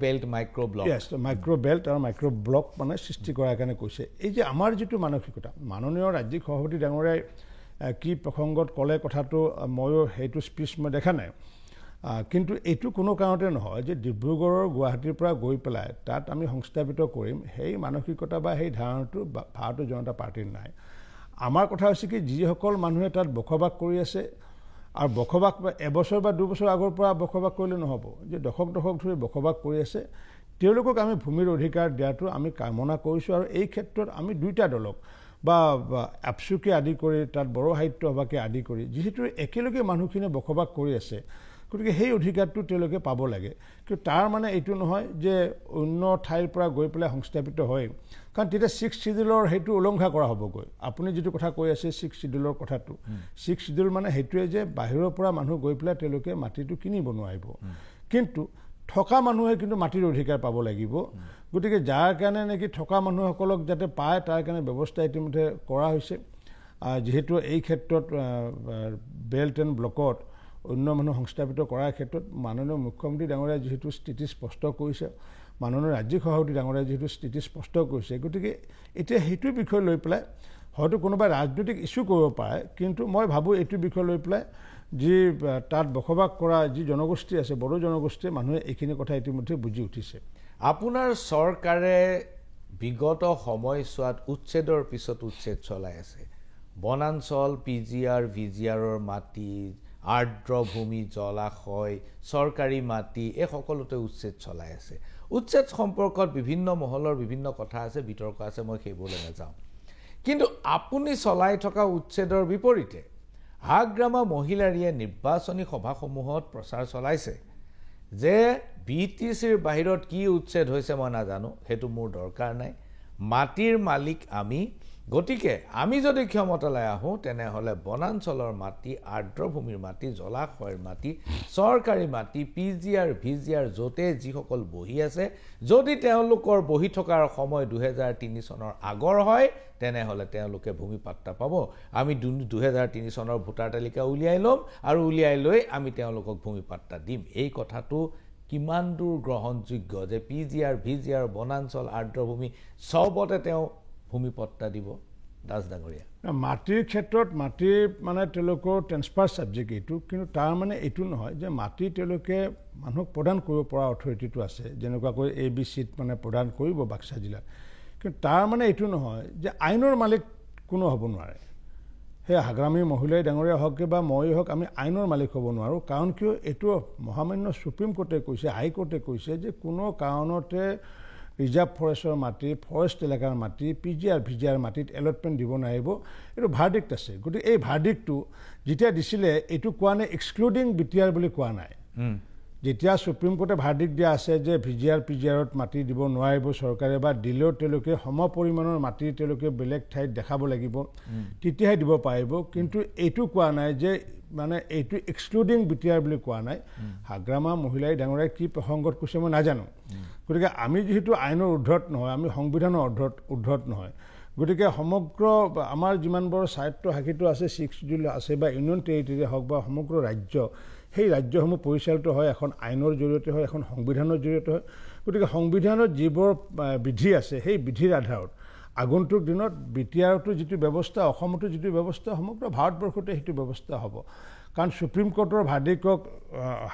belt micro block micro belt আৰু মাইক্ৰ ব্লক মানে সৃষ্টি কৰাৰ কাৰণে কৈছে এই যে আমাৰ যিটো মানসিকতা মাননীয় ৰাজ্যিক সভাপতি ডাঙৰীয়াই কি প্ৰসংগত ক'লে কথাটো ময়ো সেইটো স্পীচ মই দেখা নাই কিন্তু এইটো কোনো কাৰণতে নহয় যে ডিব্ৰুগড়ৰ গুৱাহাটীৰ পৰা গৈ পেলাই তাত আমি সংস্থাপিত কৰিম সেই মানসিকতা বা সেই ধাৰণাটো ভাৰতীয় জনতা পাৰ্টিৰ নাই আমাৰ কথা হৈছে কি যিসকল মানুহে তাত বসবাস কৰি আছে আৰু বসবাস এবছৰ বা দুবছৰ আগৰ পৰা বসবাস কৰিলে নহ'ব যে দশক ধৰি বসবাস কৰি আছে তেওঁলোকক আমি ভূমিৰ অধিকাৰ দিয়াটো আমি কামনা কৰিছোঁ আৰু এই ক্ষেত্ৰত আমি দুইটা দলক বা আপচুকে আদি কৰি তাত বড়ো সাহিত্য সভাকে আদি কৰি যিহেতু একেলগে মানুহখিনিয়ে বসবাস কৰি আছে গতিকে সেই অধিকাৰটো তেওঁলোকে পাব লাগে কিন্তু তাৰ মানে এইটো নহয় যে অন্য ঠাইৰ পৰা গৈ পেলাই সংস্থাপিত হয় কাৰণ তেতিয়া 6 শিডিউলৰ সেইটো উলংঘা কৰা হ'বগৈ আপুনি যিটো কথা কৈ আছে 6 শিডিউলৰ কথাটো 6 শিডিউল মানে সেইটোৱে যে বাহিৰৰ পৰা মানুহ গৈ পেলাই তেওঁলোকে মাটিটো কিনিব নোৱাৰিব কিন্তু থকা মানুহে কিন্তু মাটিৰ অধিকাৰ পাব লাগিব গতিকে যাৰ কাৰণে নেকি থকা মানুহসকলক যাতে পায় তাৰ কাৰণে ব্যৱস্থা ইতিমধ্যে কৰা হৈছে যেহেতু এই ক্ষেত্ৰত বেল্ট এণ্ড ব্লকত অন্য মানুহ সংস্থাপিত কৰাৰ ক্ষেত্ৰত মাননীয় মুখ্যমন্ত্ৰী ডাঙৰীয়াই যিহেতু স্থিতি স্পষ্ট কৰিছে মাননীয় ৰাজ্যিক সভাপতি ডাঙৰীয়াই যিহেতু স্থিতি স্পষ্ট কৰিছে গতিকে এতিয়া সেইটো বিষয় লৈ পেলাই হয়তো কোনোবাই ৰাজনৈতিক ইস্যু কৰিব পাৰে কিন্তু মই ভাবোঁ এইটো বিষয় লৈ পেলাই যি তাত বসবাস কৰা যি জনগোষ্ঠী আছে বড়ো জনগোষ্ঠীয়ে মানুহে এইখিনি কথা ইতিমধ্যে বুজি উঠিছে আপোনাৰ চৰকাৰে বিগত সময়ছোৱাত উচ্ছেদৰ পিছত উচ্ছেদ চলাই আছে বনাঞ্চল PGR VGRৰ মাটি আৰ্দ্ৰভূমি জলাশয় চৰকাৰী মাটি এই সকলোতে উচ্ছেদ চলাই আছে উচ্ছেদ সম্পৰ্কত বিভিন্ন মহলৰ বিভিন্ন কথা আছে বিতৰ্ক আছে মই সেইবোৰলৈ নাযাওঁ কিন্তু আপুনি চলাই থকা উচ্ছেদৰ বিপৰীতে হাগ্ৰামা মহিলাৰীয়ে নিৰ্বাচনী সভাসমূহত প্ৰচাৰ চলাইছে যে BTCৰ বাহিৰত কি উচ্ছেদ হৈছে মই নাজানো সেইটো মোৰ দৰকাৰ নাই মাটিৰ মালিক আমি গতিকে আমি যদি ক্ষমতালৈ আহোঁ তেনেহ'লে বনাঞ্চলৰ মাটি আৰ্দ্ৰভূমিৰ মাটি জলাশয়ৰ মাটি চৰকাৰী মাটি PGR VGR য'তে যিসকল বহি আছে যদি তেওঁলোকৰ বহি থকাৰ সময় 2003 চনৰ আগৰ হয় তেনেহ'লে তেওঁলোকে ভূমি পাট্টা পাব আমি 2003 চনৰ ভোটাৰ তালিকা উলিয়াই ল'ম আৰু উলিয়াই লৈ আমি তেওঁলোকক ভূমি পাট্টা দিম এই কথাটো কিমান দূৰ গ্ৰহণযোগ্য যে PGR VGR বনাঞ্চল আৰ্দ্ৰভূমি সবতে তেওঁ ভূমি পট্টা দিব দাস ডাঙৰীয়া মাটিৰ ক্ষেত্ৰত মাটি মানে তেওঁলোকৰ ট্ৰেন্সফাৰ সাবজেক্ট এইটো কিন্তু তাৰ মানে এইটো নহয় যে মাটি তেওঁলোকে মানুহক প্ৰদান কৰিব পৰা অথৰিটিটো আছে যেনেকুৱাকৈ ABCত মানে প্ৰদান কৰিব বাক্সা জিলাত কিন্তু তাৰ মানে এইটো নহয় যে আইনৰ মালিক কোনো হ'ব নোৱাৰে সেই হাগ্ৰামী মহিলাই ডাঙৰীয়া হওক বা মই হওক আমি আইনৰ মালিক হ'ব নোৱাৰোঁ কাৰণ কিয় এইটো মহামান্য সুপ্ৰিম কোৰ্টে কৈছে হাইকোৰ্টে কৈছে যে কোনো কাৰণতে ৰিজাৰ্ভ ফৰেষ্টৰ মাটি ফৰেষ্ট এলেকাৰ মাটি PGR VGR মাটিত এলটমেণ্ট দিব নোৱাৰিব এইটো ভাৰ্ডিক্ট আছে গতিকে এই ভাৰ্ডিক্টটো যেতিয়া দিছিলে এইটো কোৱা নাই এক্সক্লুডিং BTR বুলি কোৱা নাই যেতিয়া সুপ্ৰিম কোৰ্টে ভাৰ্ডিক্ট দিয়া আছে যে VGR PGRত মাটি দিব নোৱাৰিব চৰকাৰে বা দিলেও তেওঁলোকে সম পৰিমাণৰ মাটি তেওঁলোকে বেলেগ ঠাইত দেখাব লাগিব তেতিয়াহে দিব পাৰিব কিন্তু এইটো কোৱা নাই যে মানে এইটো এক্সক্লুডিং BTR বুলি কোৱা নাই হাগ্ৰামা মহিলাই ডাঙৰীয়াই কি প্ৰসংগত কৈছে মই নাজানো গতিকে আমি যেহেতু আইনৰ উৰ্ধত নহয় আমি সংবিধানৰ উৰ্ধত নহয় গতিকে সমগ্ৰ আমাৰ যিমানবোৰ স্বায়ত্ত শাসিত আছে 6 শিডিউল আছে বা ইউনিয়ন টেৰিটৰি হওক বা সমগ্ৰ ৰাজ্য সেই ৰাজ্যসমূহ পৰিচালিত হয় এখন আইনৰ জৰিয়তে হয় এখন সংবিধানৰ জৰিয়তে হয় গতিকে সংবিধানত যিবোৰ বিধি আছে সেই বিধিৰ আধাৰত আগন্তুক দিনত BTRটো যিটো ব্যৱস্থা অসমতো যিটো ব্যৱস্থা সমগ্ৰ ভাৰতবৰ্ষতে সেইটো ব্যৱস্থা হ'ব কাৰণ সুপ্ৰিম কোৰ্টৰ ভাৰ্ডিকক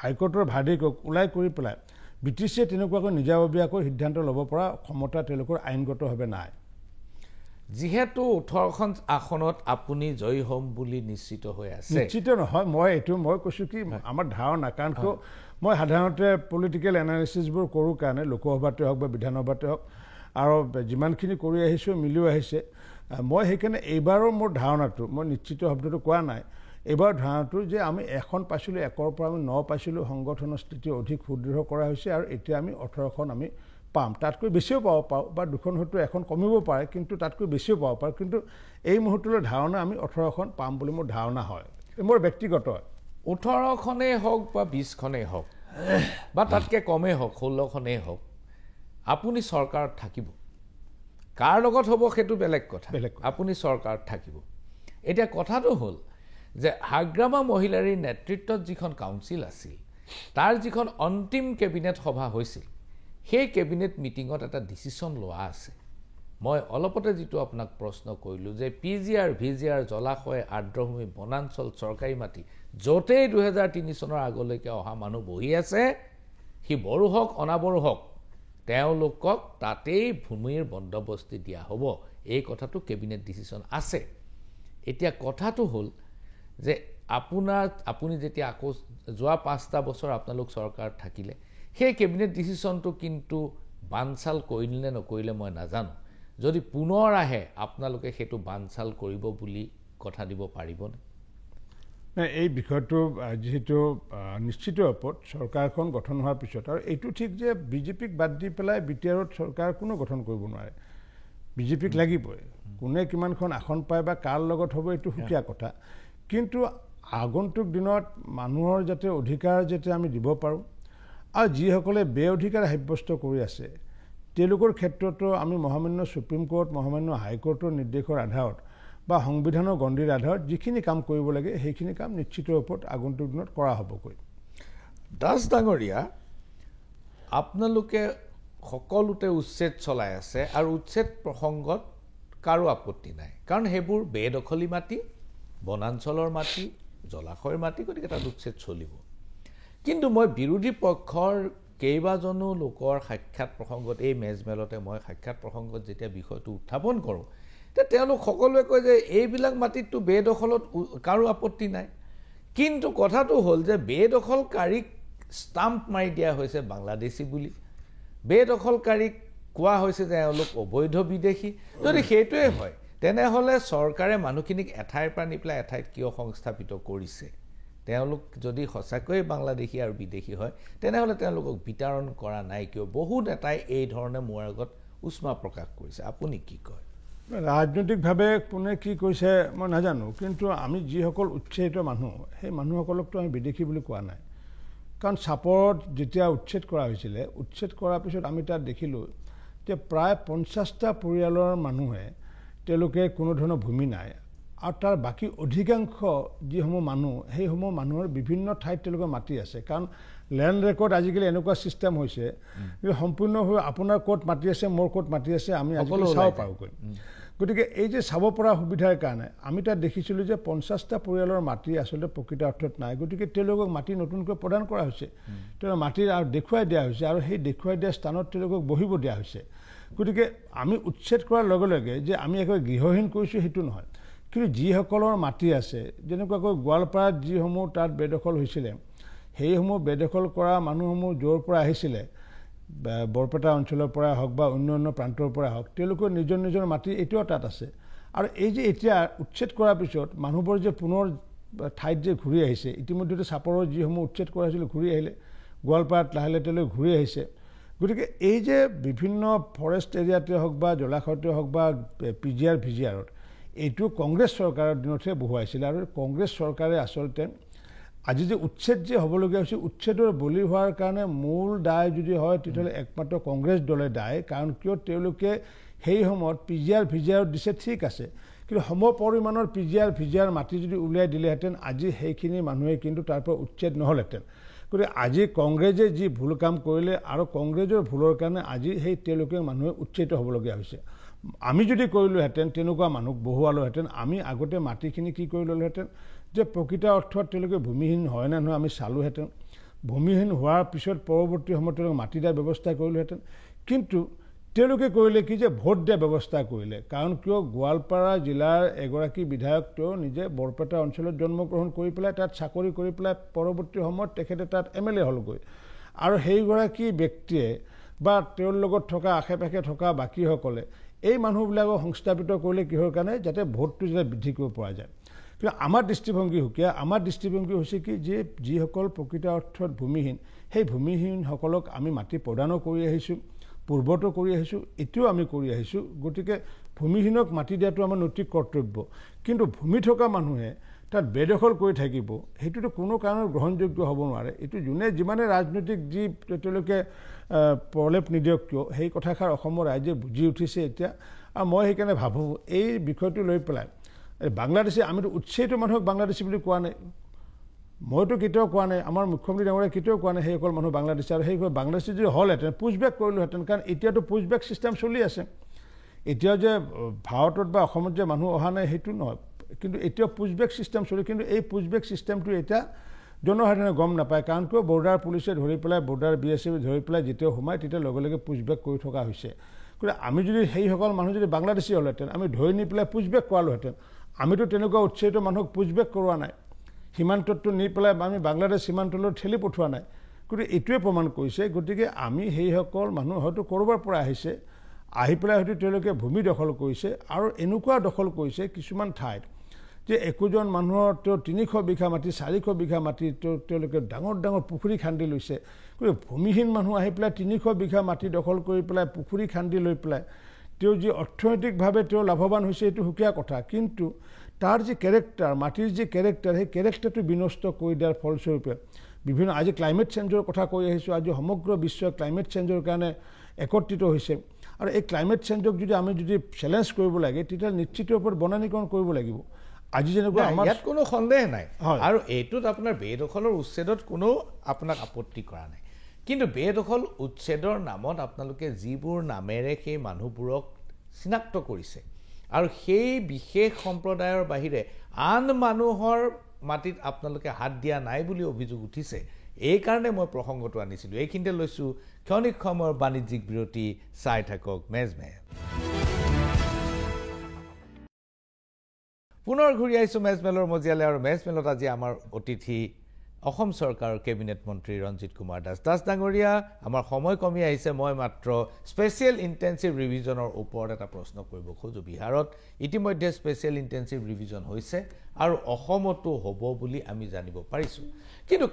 হাইকোৰ্টৰ ভাৰ্ডিকক ওলাই কৰি পেলাই BTCয়ে তেনেকুৱাকৈ নিজাববীয়াকৈ সিদ্ধান্ত ল'ব পৰা ক্ষমতা তেওঁলোকৰ আইনগতভাৱে নাই যেহেতু 18খন আসনত আপুনি জয়ী হ'ম বুলি নিশ্চিত হৈ আছে নিশ্চিত নহয় মই কৈছোঁ কি আমাৰ ধাৰণা কাৰণ কিয় মই সাধাৰণতে পলিটিকেল এনালিচিছবোৰ কৰোঁ কাৰণে লোকসভাতে হওক বা বিধানসভাতে হওক আৰু যিমানখিনি কৰি আহিছোঁ মিলিও আহিছে মই সেইকাৰণে এইবাৰৰ মোৰ ধাৰণাটো মই নিশ্চিত শব্দটো কোৱা নাই এইবাৰ ধাৰণাটো যে আমি এখন পাইছিলোঁ 1ৰ পৰা আমি 9 পাইছিলোঁ সংগঠনৰ স্থিতি অধিক সুদৃঢ় কৰা হৈছে আৰু এতিয়া আমি 18খন আমি পাম তাতকৈ বেছিও পাওঁ বা দুখন হয়তো এখন কমিব পাৰে কিন্তু তাতকৈ বেছিও পাব পাৰে কিন্তু এই মুহূৰ্তলৈ ধাৰণা আমি 18খন পাম বুলি মোৰ ধাৰণা হয় মোৰ ব্যক্তিগত 18খনেই হওক বা 20খনেই হওক বা তাতকৈ কমেই হওক 16খনেই হওক আপুনি চৰকাৰত থাকিব কাৰ লগত হ'ব সেইটো বেলেগ কথা আপুনি চৰকাৰত থাকিব এতিয়া কথাটো হ'ল যে হাগ্ৰামা মহিলাৰ নেতৃত্বত যিখন কাউন্সিল আছিল তাৰ যিখন অন্তিম কেবিনেট সভা হৈছিল সেই কেবিনেট মিটিঙত এটা ডিচিশ্যন লোৱা আছে মই অলপতে যিটো আপোনাক প্ৰশ্ন কৰিলোঁ যে PGR VGR জলাশয় আৰ্দ্ৰভূমি বনাঞ্চল চৰকাৰী মাটি য'তেই 2003 চনৰ আগলৈকে অহা মানুহ বহি আছে সি বড়ো হওক অনাবড়ো হওক তেওঁলোকক তাতেই ভূমিৰ বন্দোবস্তি দিয়া হ'ব এই কথাটো কেবিনেট ডিচিশ্যন আছে এতিয়া কথাটো হ'ল যে আপুনি যেতিয়া আকৌ যোৱা 5টা বছৰ আপোনালোক চৰকাৰত থাকিলে সেই কেবিনেট ডিচিশ্যনটো কিন্তু বানচাল কৰিলে নে নকৰিলে মই নাজানো যদি পুনৰ আহে আপোনালোকে সেইটো বানচাল কৰিব বুলি কথা দিব পাৰিবনে এই বিষয়টো যেহেতু নিশ্চিত ওপৰত চৰকাৰখন গঠন হোৱাৰ পিছত আৰু এইটো ঠিক যে বিজেপিক বাদ দি পেলাই BTRত চৰকাৰ কোনো গঠন কৰিব নোৱাৰে বিজেপিক লাগিবই কোনে কিমানখন আসন পায় বা কাৰ লগত হ'ব এইটো সুকীয়া কথা কিন্তু আগন্তুক দিনত মানুহৰ যাতে অধিকাৰ যাতে আমি দিব পাৰোঁ আৰু যিসকলে বে অধিকাৰ সাব্যস্ত কৰি আছে তেওঁলোকৰ ক্ষেত্ৰতো আমি মহামান্য সুপ্ৰিম কোৰ্ট মহামান্য হাইকোৰ্টৰ নিৰ্দেশৰ আধাৰত বা সংবিধানৰ গণ্ডিৰ আধাৰত যিখিনি কাম কৰিব লাগে সেইখিনি কাম নিশ্চিত ওপৰত আগন্তুক দিনত কৰা হ'বগৈ দাস ডাঙৰীয়া আপোনালোকে সকলোতে উচ্ছেদ চলাই আছে আৰু উচ্ছেদ প্ৰসংগত কাৰো আপত্তি নাই কাৰণ সেইবোৰ বেদখলী মাটি বনাঞ্চলৰ মাটি জলাশয়ৰ মাটি গতিকে তাত উচ্ছেদ চলিব কিন্তু মই বিৰোধী পক্ষৰ কেইবাজনো লোকৰ সাক্ষাৎ প্ৰসংগত এই মেজমেলতে মই সাক্ষাৎ প্ৰসংগত যেতিয়া বিষয়টো উত্থাপন কৰোঁ তেওঁলোক সকলোৱে কয় যে এইবিলাক মাটিতটো বেদখলত কাৰো আপত্তি নাই কিন্তু কথাটো হ'ল যে বেদখলকাৰীক ষ্টাম্প মাৰি দিয়া হৈছে বাংলাদেশী বুলি বেদখলকাৰীক কোৱা হৈছে যে এওঁলোক অবৈধ বিদেশী যদি সেইটোৱে হয় তেনেহ'লে চৰকাৰে মানুহখিনিক এঠাইৰ পৰা নি পেলাই এঠাইত কিয় সংস্থাপিত কৰিছে তেওঁলোক যদি সঁচাকৈয়ে বাংলাদেশী আৰু বিদেশী হয় তেনেহ'লে তেওঁলোকক বিতৰণ কৰা নাই কিয় বহু নেতাই এই ধৰণে মোৰ আগত উষ্মা প্ৰকাশ কৰিছে আপুনি কি কয় ৰাজনৈতিকভাৱে কোনে কি কৈছে মই নাজানো কিন্তু আমি যিসকল উৎসাহিত মানুহ সেই মানুহসকলকতো আমি বিদেশী বুলি কোৱা নাই কাৰণ চাপৰত যেতিয়া উচ্ছেদ কৰা হৈছিলে উচ্ছেদ কৰাৰ পিছত আমি তাত দেখিলোঁ যে প্ৰায় 50টা পৰিয়ালৰ মানুহে তেওঁলোকে কোনো ধৰণৰ ভূমি নাই আৰু তাৰ বাকী অধিকাংশ যিসমূহ মানুহ সেইসমূহ মানুহৰ বিভিন্ন ঠাইত তেওঁলোকৰ মাটি আছে কাৰণ লেণ্ড ৰেকৰ্ড আজিকালি এনেকুৱা ছিষ্টেম হৈছে যে সম্পূৰ্ণভাৱে আপোনাৰ ক'ত মাটি আছে মোৰ ক'ত মাটি আছে আমি আজিকালি চাব পাৰোঁগৈ গতিকে এই যে চাব পৰা সুবিধাৰ কাৰণে আমি তাত দেখিছিলোঁ যে 50টা পৰিয়ালৰ মাটি আচলতে প্ৰকৃত অৰ্থত নাই গতিকে তেওঁলোকক মাটি নতুনকৈ প্ৰদান কৰা হৈছে তেওঁলোকৰ মাটিৰ আৰু দেখুৱাই দিয়া হৈছে আৰু সেই দেখুৱাই দিয়া স্থানত তেওঁলোকক বহিব দিয়া হৈছে গতিকে আমি উচ্ছেদ কৰাৰ লগে লগে যে আমি একেবাৰে গৃহহীন কৰিছোঁ সেইটো নহয় কিন্তু যিসকলৰ মাটি আছে যেনেকুৱাকৈ গোৱালপাৰাত যিসমূহ তাত বেদখল হৈছিলে সেইসমূহ বেদখল কৰা মানুহসমূহ য'ৰ পৰা আহিছিলে বৰপেটা অঞ্চলৰ পৰা হওক বা অন্য প্ৰান্তৰ পৰা হওক তেওঁলোকৰ নিজৰ নিজৰ মাটি এতিয়াও তাত আছে আৰু এই যে এতিয়া উচ্ছেদ কৰাৰ পিছত মানুহবোৰ যে পুনৰ ঠাইত যে ঘূৰি আহিছে ইতিমধ্যতে চাপৰৰ যিসমূহ উচ্ছেদ কৰা হৈছিল ঘূৰি আহিলে গোৱালপাৰাত লাহে লাহে তেওঁলোকে ঘূৰি আহিছে গতিকে এই যে বিভিন্ন ফৰেষ্ট এৰিয়াতে হওক বা জলাশয়তে হওক বা PGR VGRত এইটো কংগ্ৰেছ চৰকাৰৰ দিনতহে বহুৱাইছিলে আৰু কংগ্ৰেছ চৰকাৰে আচলতে আজি যে উচ্ছেদ যে হ'বলগীয়া হৈছে উচ্ছেদৰ বলি হোৱাৰ কাৰণে মূল দায় যদি হয় তেতিয়াহ'লে একমাত্ৰ কংগ্ৰেছ দলে দায় কাৰণ কিয় তেওঁলোকে সেই সময়ত PGR VGR দিছে ঠিক আছে কিন্তু সম পৰিমাণৰ PGR VGR মাটি যদি উলিয়াই দিলেহেঁতেন আজি সেইখিনি মানুহে কিন্তু তাৰ পৰা উচ্ছেদ নহ'লহেঁতেন গতিকে আজি কংগ্ৰেছে যি ভুল কাম কৰিলে আৰু কংগ্ৰেছৰ ভুলৰ কাৰণে আজি সেই তেওঁলোকে মানুহে উচ্ছেদ হ'বলগীয়া হৈছে আমি যদি কৰিলোহেঁতেন তেনেকুৱা মানুহ বহুৱালোহেঁতেন আমি আগতে মাটিখিনি কি কৰি ল'লোহেঁতেন যে প্ৰকৃত অৰ্থত তেওঁলোকে ভূমিহীন হয় নে নহয় আমি চালোহেঁতেন ভূমিহীন হোৱাৰ পিছত পৰৱৰ্তী সময়ত তেওঁলোকে মাটি দিয়াৰ ব্যৱস্থা কৰিলোহেঁতেন কিন্তু তেওঁলোকে কৰিলে কি যে ভোট দিয়া ব্যৱস্থা কৰিলে কাৰণ কিয় গোৱালপাৰা জিলাৰ এগৰাকী বিধায়ক তেওঁ নিজে বৰপেটা অঞ্চলত জন্মগ্ৰহণ কৰি পেলাই তাত চাকৰি কৰি পেলাই পৰৱৰ্তী সময়ত তেখেতে তাত MLA হ'লগৈ আৰু সেইগৰাকী ব্যক্তিয়ে বা তেওঁৰ লগত থকা আশে পাশে থকা বাকীসকলে এই মানুহবিলাকক সংস্থাপিত কৰিলে কিহৰ কাৰণে যাতে ভোটটো যাতে বৃদ্ধি কৰিব পৰা যায় কিন্তু আমাৰ দৃষ্টিভংগী সুকীয়া আমাৰ দৃষ্টিভংগী হৈছে কি যে যিসকল প্ৰকৃত অৰ্থত ভূমিহীন সেই ভূমিহীনসকলক আমি মাটি প্ৰদানো কৰি আহিছোঁ পূৰ্বতো কৰি আহিছোঁ এতিয়াও আমি কৰি আহিছোঁ গতিকে ভূমিহীনক মাটি দিয়াটো আমাৰ নৈতিক কৰ্তব্য কিন্তু ভূমি থকা মানুহে তাত বেদখল কৰি থাকিব সেইটোতো কোনো কাৰণত গ্ৰহণযোগ্য হ'ব নোৱাৰে এইটো যোনে যিমানে ৰাজনৈতিক যি তেওঁলোকে প্ৰলেপ নিদিয়ক কিয় সেই কথাষাৰ অসমৰ ৰাইজে বুজি উঠিছে এতিয়া আৰু মই সেইকাৰণে ভাবোঁ এই বিষয়টো লৈ পেলাই বাংলাদেশী আমিতো উৎসাহিত মানুহক বাংলাদেশী বুলি কোৱা নাই মইতো কেতিয়াও কোৱা নাই আমাৰ মুখ্যমন্ত্ৰী ডাঙৰীয়াই কেতিয়াও কোৱা নাই সেইসকল মানুহ বাংলাদেশী আৰু সেই বাংলাদেশী যদি হ'লহেঁতেন পুছবেক কৰিলোহেঁতেন কাৰণ এতিয়াতো পুছবেক ছিষ্টেম চলি আছে এতিয়াও যে ভাৰতত বা অসমত যে মানুহ অহা নাই সেইটো নহয় কিন্তু এতিয়াও পুছবেক ছিষ্টেম চলি কিন্তু এই পুছবেক ছিষ্টেমটো এতিয়া জনসাধাৰণে গম নাপায় কাৰণ কিয় বৰ্ডাৰ পুলিচে ধৰি পেলাই বৰ্ডাৰ BSF ধৰি পেলাই যেতিয়া সোমায় তেতিয়া লগে লগে পুছবেক কৰি থকা হৈছে গতিকে আমি যদি সেইসকল মানুহ যদি বাংলাদেশী হ'লহেঁতেন আমি ধৰি নি পেলাই পুছবেক কৰালোহেঁতেন আমিতো তেনেকুৱা উৎসাহিত মানুহক পুছবেক কৰোৱা নাই সীমান্ততটো নি পেলাই আমি বাংলাদেশ সীমান্তলৈ ঠেলি পঠোৱা নাই গতিকে এইটোৱে প্ৰমাণ কৰিছে গতিকে আমি সেইসকল মানুহ হয়তো ক'ৰবাৰ পৰা আহিছে আহি পেলাই হয়তো তেওঁলোকে ভূমি দখল কৰিছে আৰু এনেকুৱা দখল কৰিছে কিছুমান ঠাইত যে একোজন মানুহৰ তেওঁ 300 বিঘা মাটি 400 বিঘা মাটি তেওঁলোকে ডাঙৰ ডাঙৰ পুখুৰী খান্দি লৈছে গতিকে ভূমিহীন মানুহ আহি পেলাই 300 বিঘা মাটি দখল কৰি পেলাই পুখুৰী খান্দি লৈ পেলাই তেওঁ যি অৰ্থনৈতিকভাৱে তেওঁ লাভৱান হৈছে এইটো সুকীয়া কথা কিন্তু তাৰ যি কেৰেক্টাৰ মাটিৰ যি কেৰেক্টাৰ সেই কেৰেক্টাৰটো বিনষ্ট কৰি দিয়াৰ ফলস্বৰূপে বিভিন্ন আজি ক্লাইমেট চেঞ্জৰ কথা কৈ আহিছোঁ আজি সমগ্ৰ বিশ্বই ক্লাইমেট চেঞ্জৰ কাৰণে একত্ৰিত হৈছে আৰু এই ক্লাইমেট চেঞ্জক যদি আমি যদি চেলেঞ্জ কৰিব লাগে তেতিয়া নিশ্চিত ওপৰত বনানীকৰণ কৰিব লাগিব আজি যেনেকুৱা আমাৰ ইয়াত কোনো সন্দেহ নাই আৰু এইটোত আপোনাৰ বেদখলৰ উচ্ছেদত কোনো আপোনাক আপত্তি কৰা নাই কিন্তু বেদখল উচ্ছেদৰ নামত আপোনালোকে যিবোৰ নামেৰে সেই মানুহবোৰক চিনাক্ত কৰিছে আৰু সেই বিশেষ সম্প্ৰদায়ৰ বাহিৰে আন মানুহৰ মাটিত আপোনালোকে হাত দিয়া নাই বুলি অভিযোগ উঠিছে এই কাৰণে মই প্ৰসংগটো আনিছিলোঁ এইখিনিতে লৈছোঁ ক্ষণিক সময়ৰ বাণিজ্যিক বিৰতি চাই থাকক মেজমেল পুনৰ ঘূৰি আহিছোঁ মেজমেলৰ মজিয়ালে আৰু মেজমেলত আজি আমাৰ অতিথি অসম চৰকাৰৰ কেবিনেট মন্ত্ৰী ৰঞ্জিত কুমাৰ দাস দাস ডাঙৰীয়া আমাৰ সময় কমি আহিছে মই মাত্ৰ স্পেচিয়েল ইণ্টেনচিভ ৰিভিজনৰ ওপৰত এটা প্ৰশ্ন কৰিব খোজো বিহাৰত ইতিমধ্যে স্পেচিয়েল ইণ্টেনচিভ ৰিভিজন হৈছে আৰু অসমতো হ'ব বুলি আমি জানিব পাৰিছোঁ কিন্তু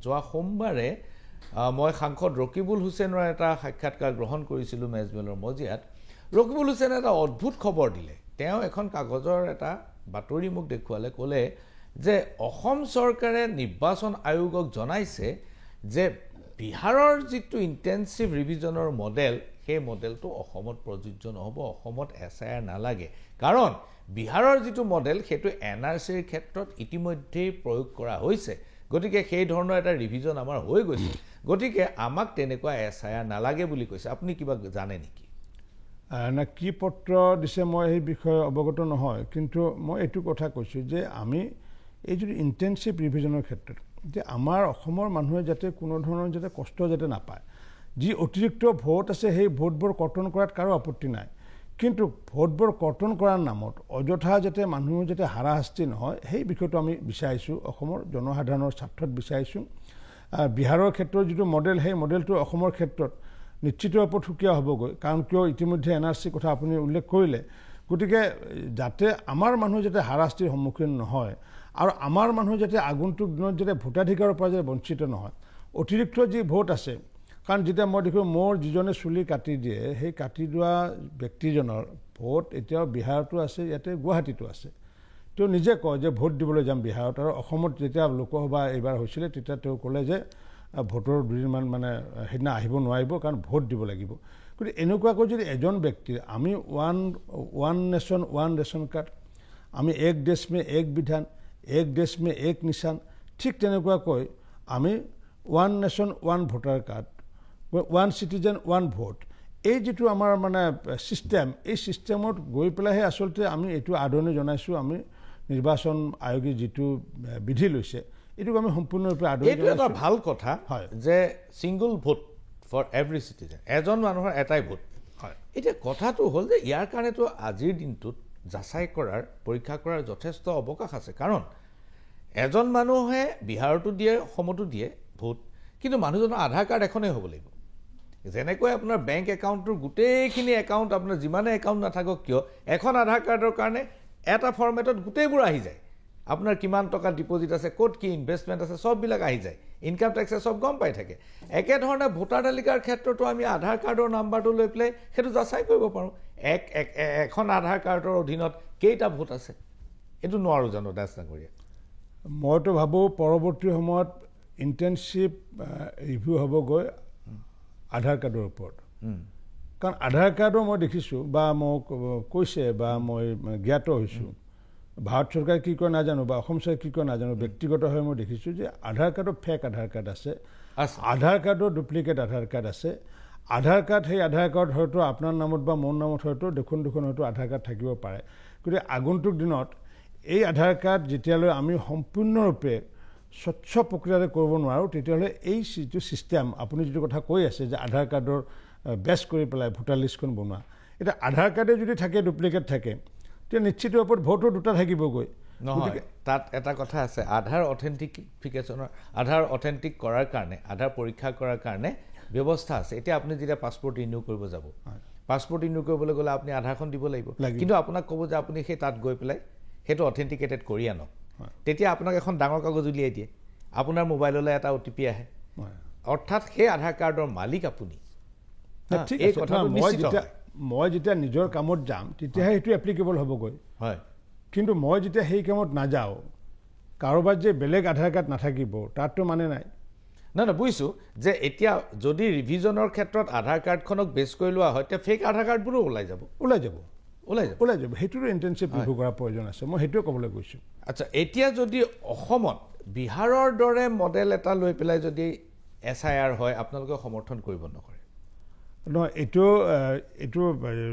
যোৱা সোমবাৰে মই সাংসদ ৰকিবুল হুছেইনৰ এটা সাক্ষাৎকাৰ গ্ৰহণ কৰিছিলোঁ মেজমেলৰ মজিয়াত। ৰকিবুল হুছেইনে এটা অদ্ভুত খবৰ দিলে। তেওঁ এখন কাগজৰ এটা বাতৰি মোক দেখুৱালে, ক'লে যে অসম চৰকাৰে নিৰ্বাচন আয়োগক জনাইছে যে বিহাৰৰ যিটো ইণ্টেনচিভ ৰিভিজনৰ মডেল, সেই মডেলটো অসমত প্ৰযোজ্য নহ'ব, অসমত SIR নালাগে। কাৰণ বিহাৰৰ যিটো মডেল সেইটো NRCৰ ক্ষেত্ৰত ইতিমধ্যেই প্ৰয়োগ কৰা হৈছে, গতিকে সেই ধৰণৰ এটা ৰিভিজন আমাৰ হৈ গৈছে, গতিকে আমাক তেনেকুৱা SIR নালাগে বুলি কৈছে। আপুনি কিবা জানে নেকি? না, কি পত্ৰ দিছে মই সেই বিষয়ে অৱগত নহয়, কিন্তু মই এইটো কথা কৈছোঁ যে আমি এই যিটো ইণ্টেনচিভ ৰিভিজনৰ ক্ষেত্ৰত যে আমাৰ অসমৰ মানুহে যাতে কোনো ধৰণৰ যাতে কষ্ট যাতে নাপায়, যি অতিৰিক্ত ভোট আছে সেই ভোটবোৰ কৰ্তন কৰাত কাৰো আপত্তি নাই, কিন্তু ভোটবোৰ কৰ্তন কৰাৰ নামত অযথা যাতে মানুহ যাতে হাৰাশাস্তি নহয়, সেই বিষয়টো আমি বিচাৰিছোঁ, অসমৰ জনসাধাৰণৰ স্বাৰ্থত বিচাৰিছোঁ। বিহাৰৰ ক্ষেত্ৰত যিটো মডেল, সেই মডেলটো অসমৰ ক্ষেত্ৰত নিশ্চিত ৰূপত সুকীয়া হ'বগৈ, কাৰণ কিয় ইতিমধ্যে NRC কথা আপুনি উল্লেখ কৰিলে। গতিকে যাতে আমাৰ মানুহ যাতে হাৰাশাস্তিৰ সন্মুখীন নহয় আৰু আমাৰ মানুহ যাতে আগন্তুক দিনত যাতে ভোটাধিকাৰৰ পৰা যাতে বঞ্চিত নহয়, অতিৰিক্ত যি ভোট আছে, কাৰণ যেতিয়া মই দেখোঁ মোৰ যিজনে চুলি কাটি দিয়ে, সেই কাটি দিয়া ব্যক্তিজনৰ ভোট এতিয়াও বিহাৰতো আছে, ইয়াতে গুৱাহাটীতো আছে। তেওঁ নিজে কয় যে ভোট দিবলৈ যাম বিহাৰত, আৰু অসমত যেতিয়া লোকসভা এইবাৰ হৈছিলে তেতিয়া তেওঁ ক'লে যে ভোটৰ দুদিনমান মানে সেইদিনা আহিব নোৱাৰিব, কাৰণ ভোট দিব লাগিব। গতিকে এনেকুৱাকৈ যদি এজন ব্যক্তিৰ আমি one nation one ration card, আমি এক দেশ মে এক বিধান, এক দেশ মে এক নিচান, ঠিক তেনেকুৱাকৈ আমি one nation one voter card, one citizen one vote, এই যিটো আমাৰ মানে ছিষ্টেম, এই ছিষ্টেমত গৈ পেলাইহে আচলতে আমি এইটো আদৰণি জনাইছোঁ। আমি নিৰ্বাচন আয়োগে যিটো বিধি লৈছে এইটোক আমি সম্পূৰ্ণৰূপে আদৰণি জনাইছোঁ। এইটো এটা ভাল কথা হয় যে single vote for every citizen, এজন মানুহৰ এটাই ভোট। হয়, এতিয়া কথাটো হ'ল যে ইয়াৰ কাৰণেতো আজিৰ দিনটোত যাচাই কৰাৰ, পৰীক্ষা কৰাৰ যথেষ্ট অৱকাশ আছে, কাৰণ এজন মানুহে বিহাৰতো দিয়ে, অসমতো দিয়ে ভোট, কিন্তু মানুহজনৰ আধাৰ কাৰ্ড এখনেই হ'ব লাগিব। যেনেকৈ আপোনাৰ বেংক একাউণ্টটোৰ গোটেইখিনি একাউণ্ট, আপোনাৰ যিমানে একাউণ্ট নাথাকক কিয়, এখন আধাৰ কাৰ্ডৰ কাৰণে এটা ফৰ্মেটত গোটেইবোৰ আহি যায়। আপোনাৰ কিমান টকা ডিপজিট আছে, ক'ত কি ইনভেষ্টমেণ্ট আছে, চববিলাক আহি যায়, ইনকাম টেক্সে চব গম পাই থাকে। একেধৰণে ভোটাৰ তালিকাৰ ক্ষেত্ৰতো আমি আধাৰ কাৰ্ডৰ নাম্বাৰটো লৈ পেলাই সেইটো যাচাই কৰিব পাৰোঁ, এখন আধাৰ কাৰ্ডৰ অধীনত কেইটা ভোট আছে। এইটো নোৱাৰোঁ জানো দাস ডাঙৰীয়া? মইতো ভাবোঁ পৰৱৰ্তী সময়ত ইণ্টেনচিভ ৰিভিউ হ'বগৈ আধাৰ কাৰ্ডৰ ওপৰত, কাৰণ আধাৰ কাৰ্ডৰ মই দেখিছোঁ বা মোক কৈছে বা মই জ্ঞাত হৈছোঁ, ভাৰত চৰকাৰে কি কয় নাজানো বা অসম চৰকাৰে কি কয় নাজানো, ব্যক্তিগতভাৱে মই দেখিছোঁ যে আধাৰ কাৰ্ডৰ ফেক আধাৰ কাৰ্ড আছে, আধাৰ কাৰ্ডৰ ডুপ্লিকেট আধাৰ কাৰ্ড আছে। আধাৰ কাৰ্ড, সেই আধাৰ কাৰ্ড হয়তো আপোনাৰ নামত বা মোৰ নামত হয়তো দুখন হয়তো আধাৰ কাৰ্ড থাকিব পাৰে। গতিকে আগন্তুক দিনত এই আধাৰ কাৰ্ড যেতিয়ালৈ আমি সম্পূৰ্ণৰূপে স্বচ্ছ প্ৰক্ৰিয়াৰে কৰিব নোৱাৰোঁ, তেতিয়াহ'লে এই যিটো ছিষ্টেম আপুনি যিটো কথা কৈ আছে যে আধাৰ কাৰ্ডৰ বেছ কৰি পেলাই ভোটাৰ লিষ্টখন বনোৱা, এতিয়া আধাৰ কাৰ্ডে যদি থাকে, ডুপ্লিকেট থাকে, তেতিয়া নিশ্চিত ৰূপত ভোটো দুটা থাকিবগৈ। নহয়, তাত এটা কথা আছে, আধাৰ অথেণ্টিফিকেশ্যনৰ, আধাৰ অথেণ্টিক কৰাৰ কাৰণে, আধাৰ পৰীক্ষা কৰাৰ কাৰণে ব্যৱস্থা আছে। এতিয়া আপুনি যেতিয়া পাছপৰ্ট ৰিনিউ কৰিব যাব, পাছপৰ্ট ৰিনিউ কৰিবলৈ গ'লে আপুনি আধাৰখন দিব লাগিব, কিন্তু আপোনাক ক'ব যে আপুনি সেই তাত গৈ পেলাই সেইটো অথেণ্টিকেটেড কৰি আনক। তেতিয়া আপোনাক এখন ডাঙৰ কাগজ উলিয়াই দিয়ে, আপোনাৰ মোবাইললৈ এটা OTP আহে, অৰ্থাৎ সেই আধাৰ কাৰ্ডৰ মালিক আপুনি। এই কথাটো মই যেতিয়া নিজৰ কামত যাম তেতিয়াহে সেইটো এপ্লিকেবল হ'বগৈ, হয়, কিন্তু মই যেতিয়া সেই কামত নাযাওঁ, কাৰোবাৰ যে বেলেগ আধাৰ কাৰ্ড নাথাকিব তাততো মানে নাই। নাই নাই, বুজিছোঁ যে এতিয়া যদি ৰিভিজনৰ ক্ষেত্ৰত আধাৰ কাৰ্ডখনক বেছ কৰি লোৱা হয়, তেতিয়া ফেক আধাৰ কাৰ্ডবোৰো ওলাই যাব। সেইটোৰো ইণ্টেনচিভ ৰিভিউ কৰাৰ প্ৰয়োজন আছে, মই সেইটোৱে ক'বলৈ গৈছোঁ। আচ্ছা, এতিয়া যদি অসমত বিহাৰৰ দৰে মডেল এটা লৈ পেলাই যদি SIR হয়, আপোনালোকে সমৰ্থন কৰিব নকৰে? নহয়, এইটো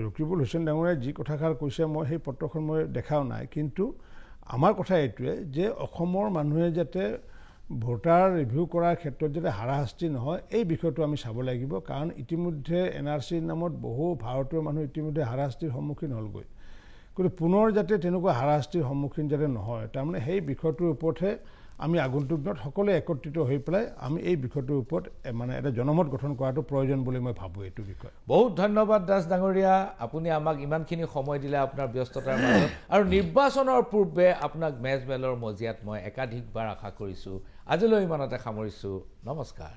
ৰকিবুল হুছেইন ডাঙৰীয়াই যি কথাষাৰ কৈছে, মই সেই পত্ৰখন মই দেখাও নাই, কিন্তু আমাৰ কথা এইটোৱে যে অসমৰ মানুহে যাতে ভোটাৰ ৰিভিউ কৰাৰ ক্ষেত্ৰত যাতে হাৰাশাস্তি নহয়, এই বিষয়টো আমি চাব লাগিব, কাৰণ ইতিমধ্যে NRCৰ নামত বহু ভাৰতীয় মানুহ ইতিমধ্যে হাৰাশাস্তিৰ সন্মুখীন হ'লগৈ। গতিকে পুনৰ যাতে তেনেকুৱা হাৰাশাস্তিৰ সন্মুখীন যাতে নহয়, তাৰমানে সেই বিষয়টোৰ ওপৰতহে আমি আগন্তুক দিনত সকলোৱে একত্ৰিত হৈ পেলাই আমি এই বিষয়টোৰ ওপৰত মানে এটা জনমত গঠন কৰাটো প্ৰয়োজন বুলি মই ভাবোঁ। এইটো বিষয় বহুত ধন্যবাদ দাস ডাঙৰীয়া, আপুনি আমাক ইমানখিনি সময় দিলে আপোনাৰ ব্যস্ততাৰ মাজত, আৰু নিৰ্বাচনৰ পূৰ্বে আপোনাক মেজমেলৰ মজিয়াত মই একাধিকবাৰ আশা কৰিছোঁ। আজিলৈ ইমানতে সামৰিছোঁ, নমস্কাৰ।